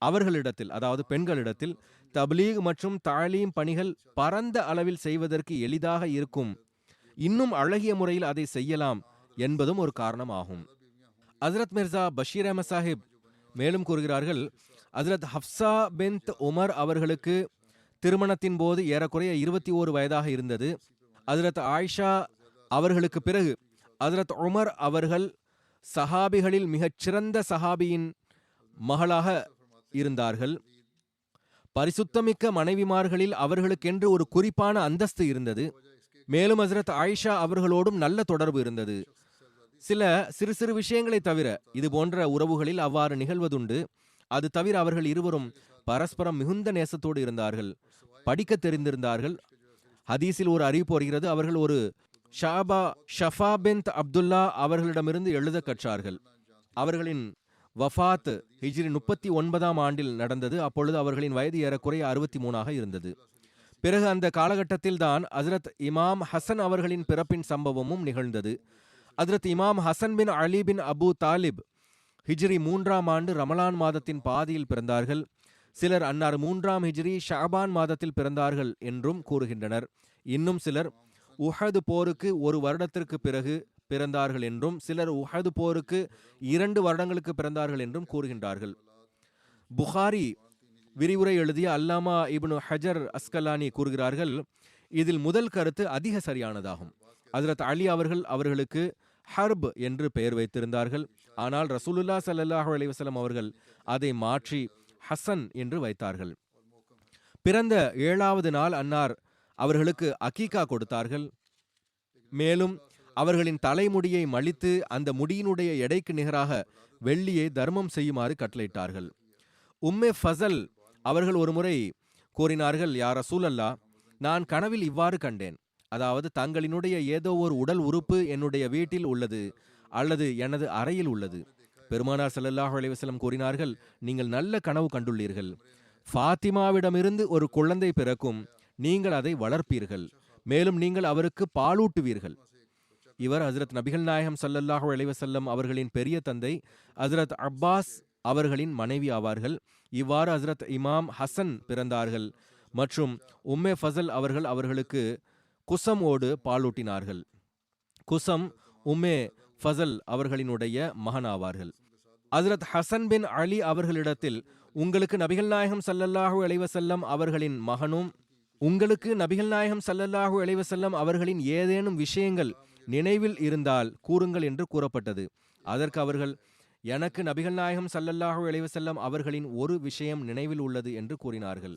அவர்களிடத்தில், அதாவது பெண்களிடத்தில், தப்லீக் மற்றும் தாலீம் பணிகள் பரந்த அளவில் செய்வதற்கு எளிதாக இருக்கும், இன்னும் அழகிய முறையில் அதை செய்யலாம் என்பதும் ஒரு காரணம் ஆகும். ஹஜ்ரத் மிர்சா பஷீர் அஹமத் சாஹிப் மேலும் கூறுகிறார்கள், ஹஜ்ரத் ஹப்சா பின்த் உமர் அவர்களுக்கு திருமணத்தின் போது ஏறக்குறைய 21 வயதாக இருந்தது. ஹஜ்ரத் ஆயிஷா அவர்களுக்கு பிறகு ஹஜ்ரத் உமர் அவர்கள் சஹாபிகளில் மிகச்சிறந்த சஹாபியின் மகளாக இருந்தார்கள். பரிசுத்தமிக்க மனைவிமார்களில் அவர்களுக்கென்று ஒரு குறிப்பான அந்தஸ்து இருந்தது. மேலும் ஹஜ்ரத் ஆயிஷா அவர்களோடும் நல்ல தொடர்பு இருந்தது. சில சிறு சிறு விஷயங்களை தவிர இது போன்ற உறவுகளில் அவ்வாறு நிகழ்வதுண்டு. அது தவிர அவர்கள் இருவரும் பரஸ்பரம் மிகுந்த நேசத்தோடு இருந்தார்கள். படிக்க தெரிந்திருந்தார்கள். ஹதீஸில் ஒரு அறிவிப்பு வருகிறது, அவர்கள் ஒரு ஷஃபா பின்த் அப்துல்லா அவர்களிடமிருந்து எழுத கற்றார்கள். அவர்களின் வஃபாத் ஹிஜ்ரி 39ஆம் ஆண்டில் நடந்தது. அப்பொழுது அவர்களின் வயது ஏறக்குறைய 63ஆக இருந்தது. பிறகு அந்த காலகட்டத்தில் தான் ஹஜ்ரத் இமாம் ஹசன் அவர்களின் பிறப்பின் சம்பவமும் நிகழ்ந்தது. ஹஜ்ரத் இமாம் ஹசன் பின் அலி பின் அபு தாலிப் ஹிஜ்ரி 3ஆம் ஆண்டு ரமலான் மாதத்தின் பாதியில் பிறந்தார்கள். சிலர் அன்னார் 3ஆம் ஹிஜ்ரி ஷாபான் மாதத்தில் பிறந்தார்கள் என்றும் கூறுகின்றனர். இன்னும் சிலர் உஹது போருக்கு 1 வருடத்திற்கு பிறகு பிறந்தார்கள் என்றும், சிலர் உஹது போருக்கு 2 வருடங்களுக்கு பிறந்தார்கள் என்றும் கூறுகின்றார்கள். புகாரி விரிவுரை எழுதிய அல்லாமா இப்னு ஹஜர் அஸ்கலானி கூறுகிறார்கள், இதில் முதல் கருத்து அதிக சரியானதாகும். ஹஜ்ரத் அலி அவர்கள் அவர்களுக்கு ஹர்ப் என்று பெயர் வைத்திருந்தார்கள். ஆனால் ரசூலுல்லாஹ் ஸல்லல்லாஹு அலைஹி வஸல்லம் அவர்கள் அதை மாற்றி ஹசன் என்று வைத்தார்கள். பிறந்த 7வது நாள் அன்னார் அவர்களுக்கு அகீகா கொடுத்தார்கள். மேலும் அவர்களின் தலைமுடியை மழித்து அந்த முடியினுடைய எடைக்கு நிகராக வெள்ளியை தர்மம் செய்யுமாறு கட்டளையிட்டார்கள். உம்மே ஃபசல் அவர்கள் ஒருமுறை கூறினார்கள், யா ரசூலல்லா, நான் கனவில் இவ்வாறு கண்டேன். அதாவது, தங்களினுடைய ஏதோ ஒரு உடல் உறுப்பு என்னுடைய வீட்டில் உள்ளது அல்லது எனது அறையில் உள்ளது. பெருமானார் ஸல்லல்லாஹு அலைஹி வஸல்லம் கூறினார்கள், நீங்கள் நல்ல கனவு கண்டுள்ளீர்கள். ஃபாத்திமாவிடமிருந்து ஒரு குழந்தை பிறக்கும், நீங்கள் அதை வளர்ப்பீர்கள், மேலும் நீங்கள் அவருக்கு பாலூட்டுவீர்கள். இவர் ஹஜ்ரத் நபிகள் நாயகம் ஸல்லல்லாஹு அலைஹி வஸல்லம் அவர்களின் பெரிய தந்தை ஹஜ்ரத் அப்பாஸ் அவர்களின் மனைவி ஆவார்கள். இவ்வாறு ஹஜ்ரத் இமாம் ஹசன் பிறந்தார்கள் மற்றும் உம்மே ஃபசல் அவர்கள் அவர்களுக்கு குசம் ஓடு பாலூட்டினார்கள். குசம் உம்மே ஃபசல் அவர்களினுடைய மகனாவார்கள். ஹஜ்ரத் ஹசன் பின் அலி அவர்களிடத்தில், உங்களுக்கு நபிகள் நாயகம் ஸல்லல்லாஹு அலைஹி வஸல்லம் அவர்களின் மகனும் உங்களுக்கு நபிகள் நாயகம் ஸல்லல்லாஹு அலைஹி வஸல்லம் அவர்களின் ஏதேனும் விஷயங்கள் நினைவில் இருந்தால் கூறுங்கள் என்று கூறப்பட்டது. அதற்கு அவர்கள், எனக்கு நபிகள் நாயகம் ஸல்லல்லாஹு அலைஹி வஸல்லம் அவர்களின் ஒரு விஷயம் நினைவில் உள்ளது என்று கூறினார்கள்.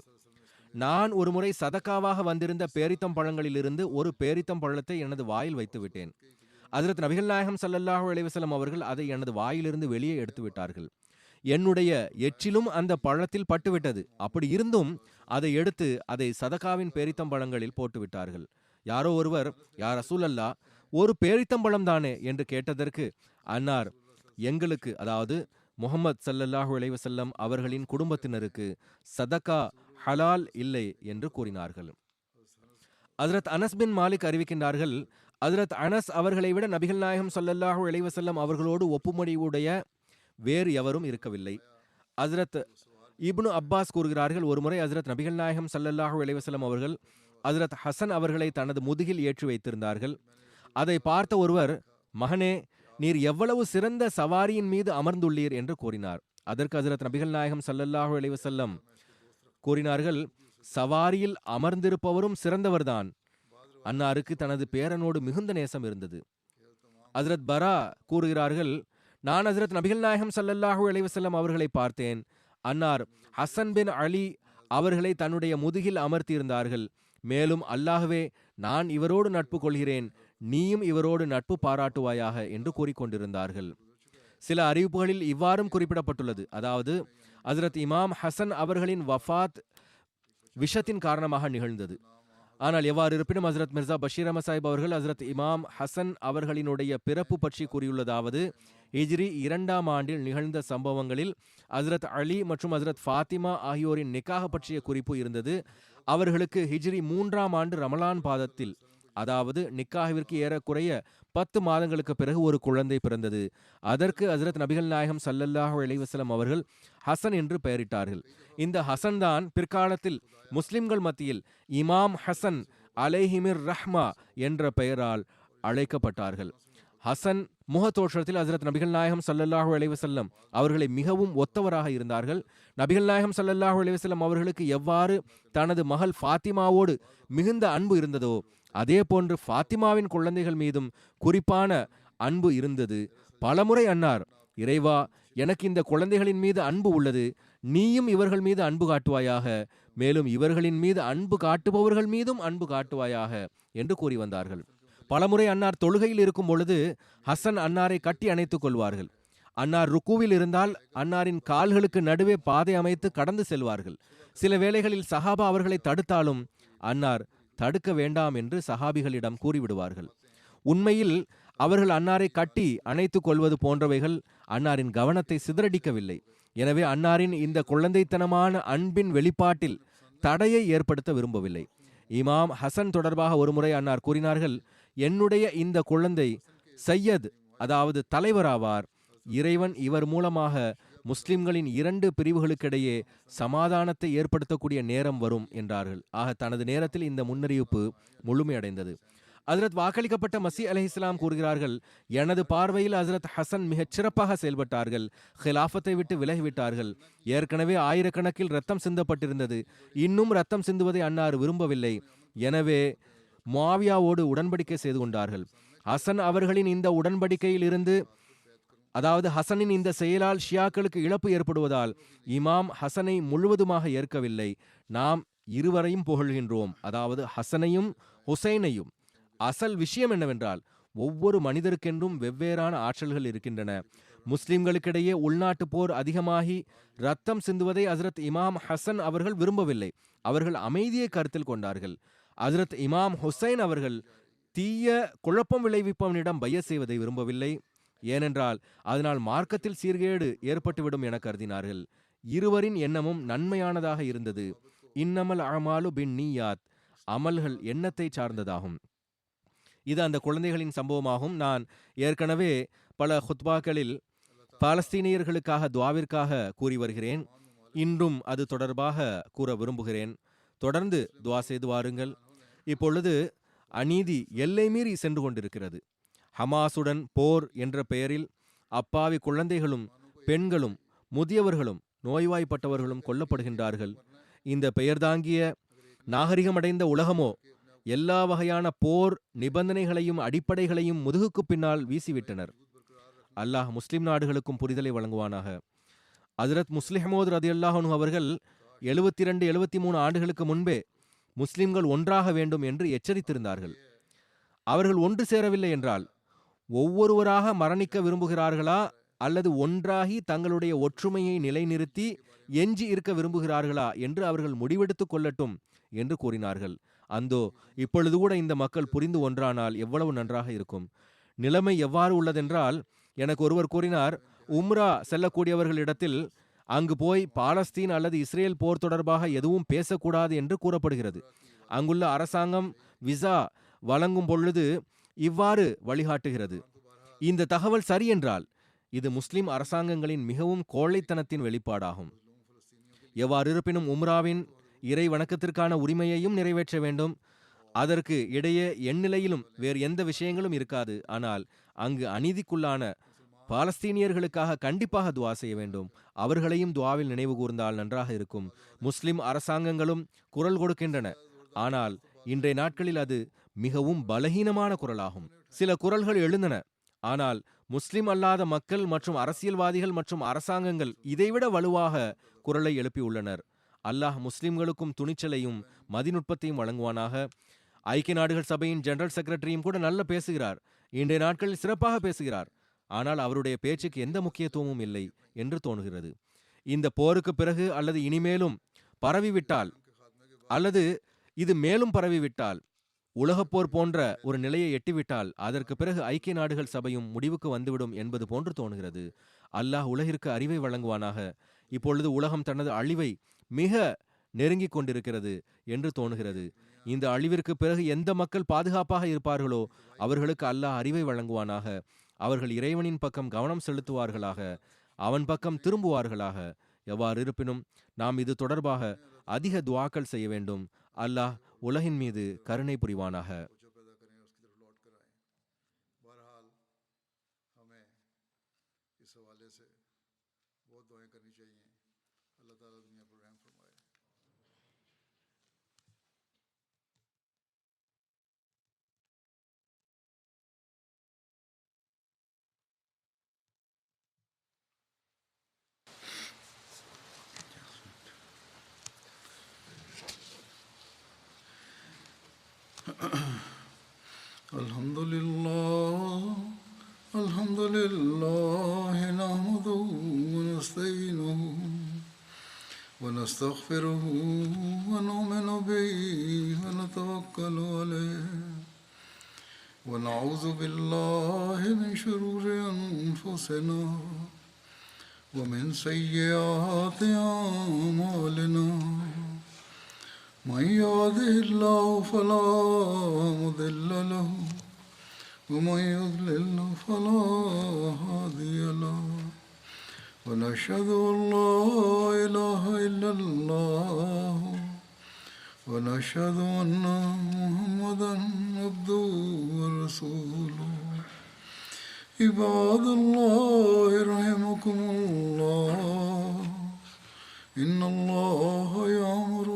நான் ஒருமுறை சதக்காவாக வந்திருந்த பேரித்தம் பழங்களிலிருந்து ஒரு பேரித்தம் பழத்தை எனது வாயில் வைத்து விட்டேன். ஹஜ்ரத் நபிகள் நாயகம் ஸல்லல்லாஹு அலைஹி வஸல்லம் அவர்கள் அதை எனது வாயிலிருந்து வெளியே எடுத்து விட்டார்கள். என்னுடைய எச்சிலும் அந்த பழத்தில் பட்டுவிட்டது. அப்படி இருந்தும் அதை எடுத்து அதை சதகாவின் பேரித்தம் பழங்களில் போட்டு விட்டார்கள். யாரோ ஒருவர், யா ரசூலல்லா, ஒரு பேரித்தம்பழம் தானே என்று கேட்டதற்கு அன்னார், எங்களுக்கு, அதாவது முஹம்மது ஸல்லல்லாஹு அலைஹி வஸல்லம் அவர்களின் குடும்பத்தினருக்கு சதகா ஹலால் இல்லை என்று கூறினார்கள். ஹஜ்ரத் அனஸ் பின் மாலிக் அறிவிக்கின்றார்கள், ஹஜ்ரத் அனஸ் அவர்களை விட நபிகள் நாயகம் ஸல்லல்லாஹு அலைஹி வஸல்லம் அவர்களோடு ஒப்புமடிவுடைய வேறு எவரும் இருக்கவில்லை. ஹஜ்ரத் இப்னு அப்பாஸ் கூறுகிறார்கள், ஒருமுறை ஹஜ்ரத் நபிகள் நாயகம் ஸல்லல்லாஹு அலைஹி வஸல்லம் அவர்கள் ஹஜ்ரத் ஹசன் அவர்களை தனது முதுகில் ஏற்றி வைத்திருந்தார்கள். அதை பார்த்த ஒருவர், மகனே, நீர் எவ்வளவு சிறந்த சவாரியின் மீது அமர்ந்துள்ளீர் என்று கூறினார். அதற்கு ஹஜ்ரத் நபிகள் நாயகம் ஸல்லல்லாஹு அலைஹி வஸல்லம் கூறினார்கள், சவாரியில் அமர்ந்திருப்பவரும் சிறந்தவர்தான். அன்னாருக்கு தனது பேரனோடு மிகுந்த நேசம் இருந்தது. ஹஜ்ரத் பரா கூறுகிறார்கள், நான் ஹஜ்ரத் நபிகள் நாயகம் ஸல்லல்லாஹு அலைஹி வஸல்லம் அவர்களை பார்த்தேன். அன்னார் ஹசன் பின் அலி அவர்களை தன்னுடைய முதுகில் அமர்த்தியிருந்தார்கள். மேலும், அல்லாஹ்வே, நான் இவரோடு நட்பு கொள்கிறேன், நீயும் இவரோடு நட்பு பாராட்டுவாயாக என்று கூறிக்கொண்டிருந்தார்கள். சில அறிவிப்புகளில் இவ்வாறும் குறிப்பிடப்பட்டுள்ளது, அதாவது ஹஜ்ரத் இமாம் ஹசன் அவர்களின் வஃபாத் விஷத்தின் காரணமாக நிகழ்ந்தது. ஆனால் எவ்வாறு இருப்பினும் ஹஜ்ரத் மிர்சா பஷீர் அஹமத் சாஹிப் அவர்கள் ஹஜ்ரத் இமாம் ஹசன் அவர்களினுடைய பிறப்பு பற்றி கூறியுள்ளதாவது, ஹிஜ்ரி 2ஆம் ஆண்டில் நிகழ்ந்த சம்பவங்களில் ஹஜ்ரத் அலி மற்றும் ஹஜ்ரத் ஃபாத்திமா ஆகியோரின் நிக்காஹ் பற்றிய குறிப்பு இருந்தது. அவர்களுக்கு ஹிஜ்ரி 3ஆம் ஆண்டு ரமலான் பாதத்தில், அதாவது நிக்காஹிற்கு ஏறக்குறைய 10 மாதங்களுக்கு பிறகு ஒரு குழந்தை பிறந்தது. அதற்கு ஹஜ்ரத் நபிகள் நாயகம் ஸல்லல்லாஹு அலைஹி வஸல்லம் அவர்கள் ஹசன் என்று பெயரிட்டார்கள். இந்த ஹசன் தான் பிற்காலத்தில் முஸ்லிம்கள் மத்தியில் இமாம் ஹசன் அலைஹிமிர் ரஹ்மா என்ற பெயரால் அழைக்கப்பட்டார்கள். ஹசன் முகத்தோற்றத்தில் ஹஜ்ரத் நபிகள் நாயகம் ஸல்லல்லாஹு அலைஹி வஸல்லம் அவர்களை மிகவும் ஒத்தவராக இருந்தார்கள். நபிகள் நாயகம் ஸல்லல்லாஹு அலைஹி வஸல்லம் அவர்களுக்கு எவ்வாறு தனது மகள் ஃபாத்திமாவோடு மிகுந்த அன்பு இருந்ததோ, அதே போன்று ஃபாத்திமாவின் குழந்தைகள் மீதும் குறிப்பான அன்பு இருந்தது. பலமுறை அன்னார், இறைவா, எனக்கு இந்த குழந்தைகளின் மீது அன்பு உள்ளது, நீயும் இவர்கள் மீது அன்பு காட்டுவாயாக, மேலும் இவர்களின் மீது அன்பு காட்டுபவர்கள் மீதும் அன்பு காட்டுவாயாக என்று கூறி வந்தார்கள். பலமுறை அன்னார் தொழுகையில் இருக்கும் பொழுது ஹசன் அன்னாரை கட்டி அணைத்துக் கொள்வார்கள். அன்னார் ருக்குவில் இருந்தால் அன்னாரின் கால்களுக்கு நடுவே பாதை அமைத்து கடந்து செல்வார்கள். சில வேளைகளில் சஹாபா அவர்களை தடுத்தாலும் அன்னார் தடுக்க வேண்டாம் என்று சஹாபிகளிடம் கூறிவிடுவார்கள். உண்மையில் அவர்கள் அன்னாரை கட்டி அணைத்துக் கொள்வது போன்றவைகள் அன்னாரின் கவனத்தை சிதறடிக்கவில்லை. எனவே அன்னாரின் இந்த குழந்தைத்தனமான அன்பின் வெளிப்பாட்டில் தடையை ஏற்படுத்த விரும்பவில்லை. இமாம் ஹசன் தொடர்பாக ஒருமுறை அன்னார் கூறினார்கள், என்னுடைய இந்த குழந்தை சையத், அதாவது தலைவராவார். இறைவன் இவர் மூலமாக முஸ்லிம்களின் 2 பிரிவுகளுக்கிடையே சமாதானத்தை ஏற்படுத்தக்கூடிய நேரம் வரும் என்றார்கள். ஆக தனது நேரத்தில் இந்த முன்னறிவிப்பு முழுமையடைந்தது. ஹஜ்ரத் வாக்களிக்கப்பட்ட மசீ அலைஹிஸ்ஸலாம் கூறுகிறார்கள், எனது பார்வையில் ஹஜ்ரத் ஹசன் மிகச் சிறப்பாக செயல்பட்டார்கள். ஹிலாஃபத்தை விட்டு விலகிவிட்டார்கள். ஏற்கனவே ஆயிரக்கணக்கில் ரத்தம் சிந்தப்பட்டிருந்தது. இன்னும் ரத்தம் சிந்துவதை அன்னார் விரும்பவில்லை. எனவே முஆவியாவோடு உடன்படிக்கை செய்து கொண்டார்கள். ஹசன் அவர்களின் இந்த உடன்படிக்கையில் இருந்து, அதாவது ஹசனின் இந்த செயலால் ஷியாக்களுக்கு இழப்பு ஏற்படுவதால் இமாம் ஹசனை முழுவதுமாக ஏற்கவில்லை. நாம் இருவரையும் புகழ்கின்றோம், அதாவது ஹசனையும் ஹுசைனையும். அசல் விஷயம் என்னவென்றால், ஒவ்வொரு மனிதருக்கென்றும் வெவ்வேறான ஆற்றல்கள் இருக்கின்றன. முஸ்லிம்களுக்கிடையே உள்நாட்டு போர் அதிகமாகி ரத்தம் சிந்துவதை ஹசரத் இமாம் ஹசன் அவர்கள் விரும்பவில்லை. அவர்கள் அமைதியை கருத்தில் கொண்டார்கள். ஹசரத் இமாம் ஹுசைன் அவர்கள் தீய குழப்பம் விளைவிப்பவனிடம் பைய செய்வதை விரும்பவில்லை. ஏனென்றால் அதனால் மார்க்கத்தில் சீர்கேடு ஏற்பட்டுவிடும் என கருதினார்கள். இருவரின் எண்ணமும் நன்மையானதாக இருந்தது. இன்னமல் அமாலு பின் நீயாத், அமல்கள் எண்ணத்தை சார்ந்ததாகும். இது அந்த குழந்தைகளின் சம்பவமாகும். நான் ஏற்கனவே பல ஹுத்பாக்களில் பாலஸ்தீனியர்களுக்காக துவாவிற்காக கூறி வருகிறேன். இன்றும் அது தொடர்பாக கூற விரும்புகிறேன். தொடர்ந்து துவா செய்து வாருங்கள். இப்பொழுது அநீதி எல்லை மீறி சென்று கொண்டிருக்கிறது. ஹமாசுடன் போர் என்ற பெயரில் அப்பாவி குழந்தைகளும் பெண்களும் முதியவர்களும் நோய்வாய்ப்பட்டவர்களும் கொல்லப்படுகின்றார்கள். இந்த பெயர்தாங்கிய நாகரிகமடைந்த உலகமோ எல்லா வகையான போர் நிபந்தனைகளையும் அடிப்படைகளையும் முதுகுக்கு பின்னால் வீசிவிட்டனர். அல்லாஹ் முஸ்லிம் நாடுகளுக்கும் புரிதலை வழங்குவானாக. ஹஜ்ரத் முஸ்லிஹமோது ரதியல்லாஹு அன்ஹு அவர்கள் 72-73 ஆண்டுகளுக்கு முன்பே முஸ்லிம்கள் ஒன்றாக வேண்டும் என்று எச்சரித்திருந்தார்கள். அவர்கள் ஒன்று சேரவில்லை என்றால் ஒவ்வொருவராக மரணிக்க விரும்புகிறார்களா அல்லது ஒன்றாகி தங்களுடைய ஒற்றுமையை நிலைநிறுத்தி எஞ்சி இருக்க விரும்புகிறார்களா என்று அவர்கள் முடிவெடுத்துக் கொள்ளட்டும் என்று கூறினார்கள். அந்தோ இப்பொழுது கூட இந்த மக்கள் புரிந்து ஒன்றானால் எவ்வளவு நன்றாக இருக்கும். நிலைமை எவ்வாறு உள்ளதென்றால், எனக்கு ஒருவர் கூறினார், உம்ரா செல்லக்கூடியவர்களிடத்தில் அங்கு போய் பாலஸ்தீன் அல்லது இஸ்ரேல் போர் தொடர்பாக எதுவும் பேசக்கூடாது என்று கூறப்படுகிறது. அங்குள்ள அரசாங்கம் விசா வழங்கும் பொழுது இவ்வாறு வழிகாட்டுகிறது. இந்த தகவல் சரி என்றால் இது முஸ்லிம் அரசாங்கங்களின் மிகவும் கோழைத்தனத்தின் வெளிப்பாடாகும். எவ்வாறு இருப்பினும் உம்ராவின் இறை வணக்கத்திற்கான உரிமையையும் நிறைவேற்ற வேண்டும். அதற்கு இடையே எந்நிலையிலும் வேறு எந்த விஷயங்களும் இருக்காது. ஆனால் அங்கு அநீதிக்குள்ளான பாலஸ்தீனியர்களுக்காக கண்டிப்பாக துவா செய்ய வேண்டும். அவர்களையும் துவாவில் நினைவு கூர்ந்தால் நன்றாக இருக்கும். முஸ்லிம் அரசாங்கங்களும் குரல் கொடுக்கின்றன. ஆனால் இன்றைய நாட்களில் அது மிகவும் பலகீனமான குரலாகும். சில குரல்கள் எழுந்தன. ஆனால் முஸ்லிம் அல்லாத மக்கள் மற்றும் அரசியல்வாதிகள் மற்றும் அரசாங்கங்கள் இதைவிட வலுவாக குரலை எழுப்பியுள்ளனர். அல்லாஹ் முஸ்லிம்களுக்கும் துணிச்சலையும் மதிநுட்பத்தையும் வழங்குவானாக. ஐக்கிய நாடுகள் சபையின் ஜெனரல் செக்ரட்டரியும் கூட நல்ல பேசுகிறார். இன்றைய நாட்களில் சிறப்பாக பேசுகிறார். ஆனால் அவருடைய பேச்சுக்கு எந்த முக்கியத்துவமும் இல்லை என்று தோணுகிறது. இந்த போருக்கு பிறகு அல்லது இனிமேலும் பரவிவிட்டால் அல்லது இது மேலும் பரவிவிட்டால், உலகப்போர் போன்ற ஒரு நிலையை எட்டிவிட்டால், அதற்கு பிறகு ஐக்கிய நாடுகள் சபையும் முடிவுக்கு வந்துவிடும் என்பது போன்று தோணுகிறது. அல்லாஹ் உலகிற்கு அறிவை வழங்குவானாக. இப்பொழுது உலகம் தனது அழிவை மிக நெருங்கிக் கொண்டிருக்கிறது என்று தோணுகிறது. இந்த அழிவிற்கு பிறகு எந்த மக்கள் பாதுகாப்பாக இருப்பார்களோ அவர்களுக்கு அல்லாஹ் அறிவை வழங்குவானாக. அவர்கள் இறைவனின் பக்கம் கவனம் செலுத்துவார்களாக, அவன் பக்கம் திரும்புவார்களாக. எவ்வாறு இருப்பினும் நாம் இது தொடர்பாக அதிக துஆக்கள் செய்ய வேண்டும். அல்லாஹ் உலகின் மீது கருணை புரிவானாக. Alhamdulillah nahmaduhu wa nasta'inuhu wa nastaghfiruhu wa nu'minu bihi wa natawakkalu alayhi wa na'udhu billahi min shururi anfusina wa min sayyiati a'malina. Man yahdihillahu fala mudilla lahu ومن يضلل فلا هادي له ونشهد أن لا إله إلا الله ونشهد أن محمدا عبده ورسوله. عباد الله رحمكم الله إن الله يأمر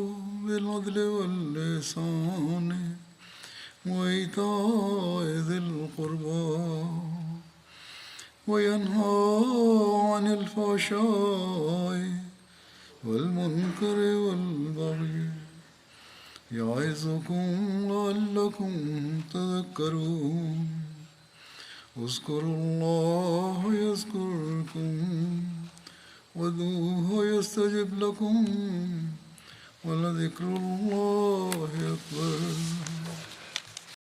بالعدل والإحسان وإيتاء ذي القربى وينهى عن الفحشاء والمنكر والبغي يعظكم لعلكم تذكرون اذكروا الله يذكركم وادعوه يستجب لكم ولذكر الله أكبر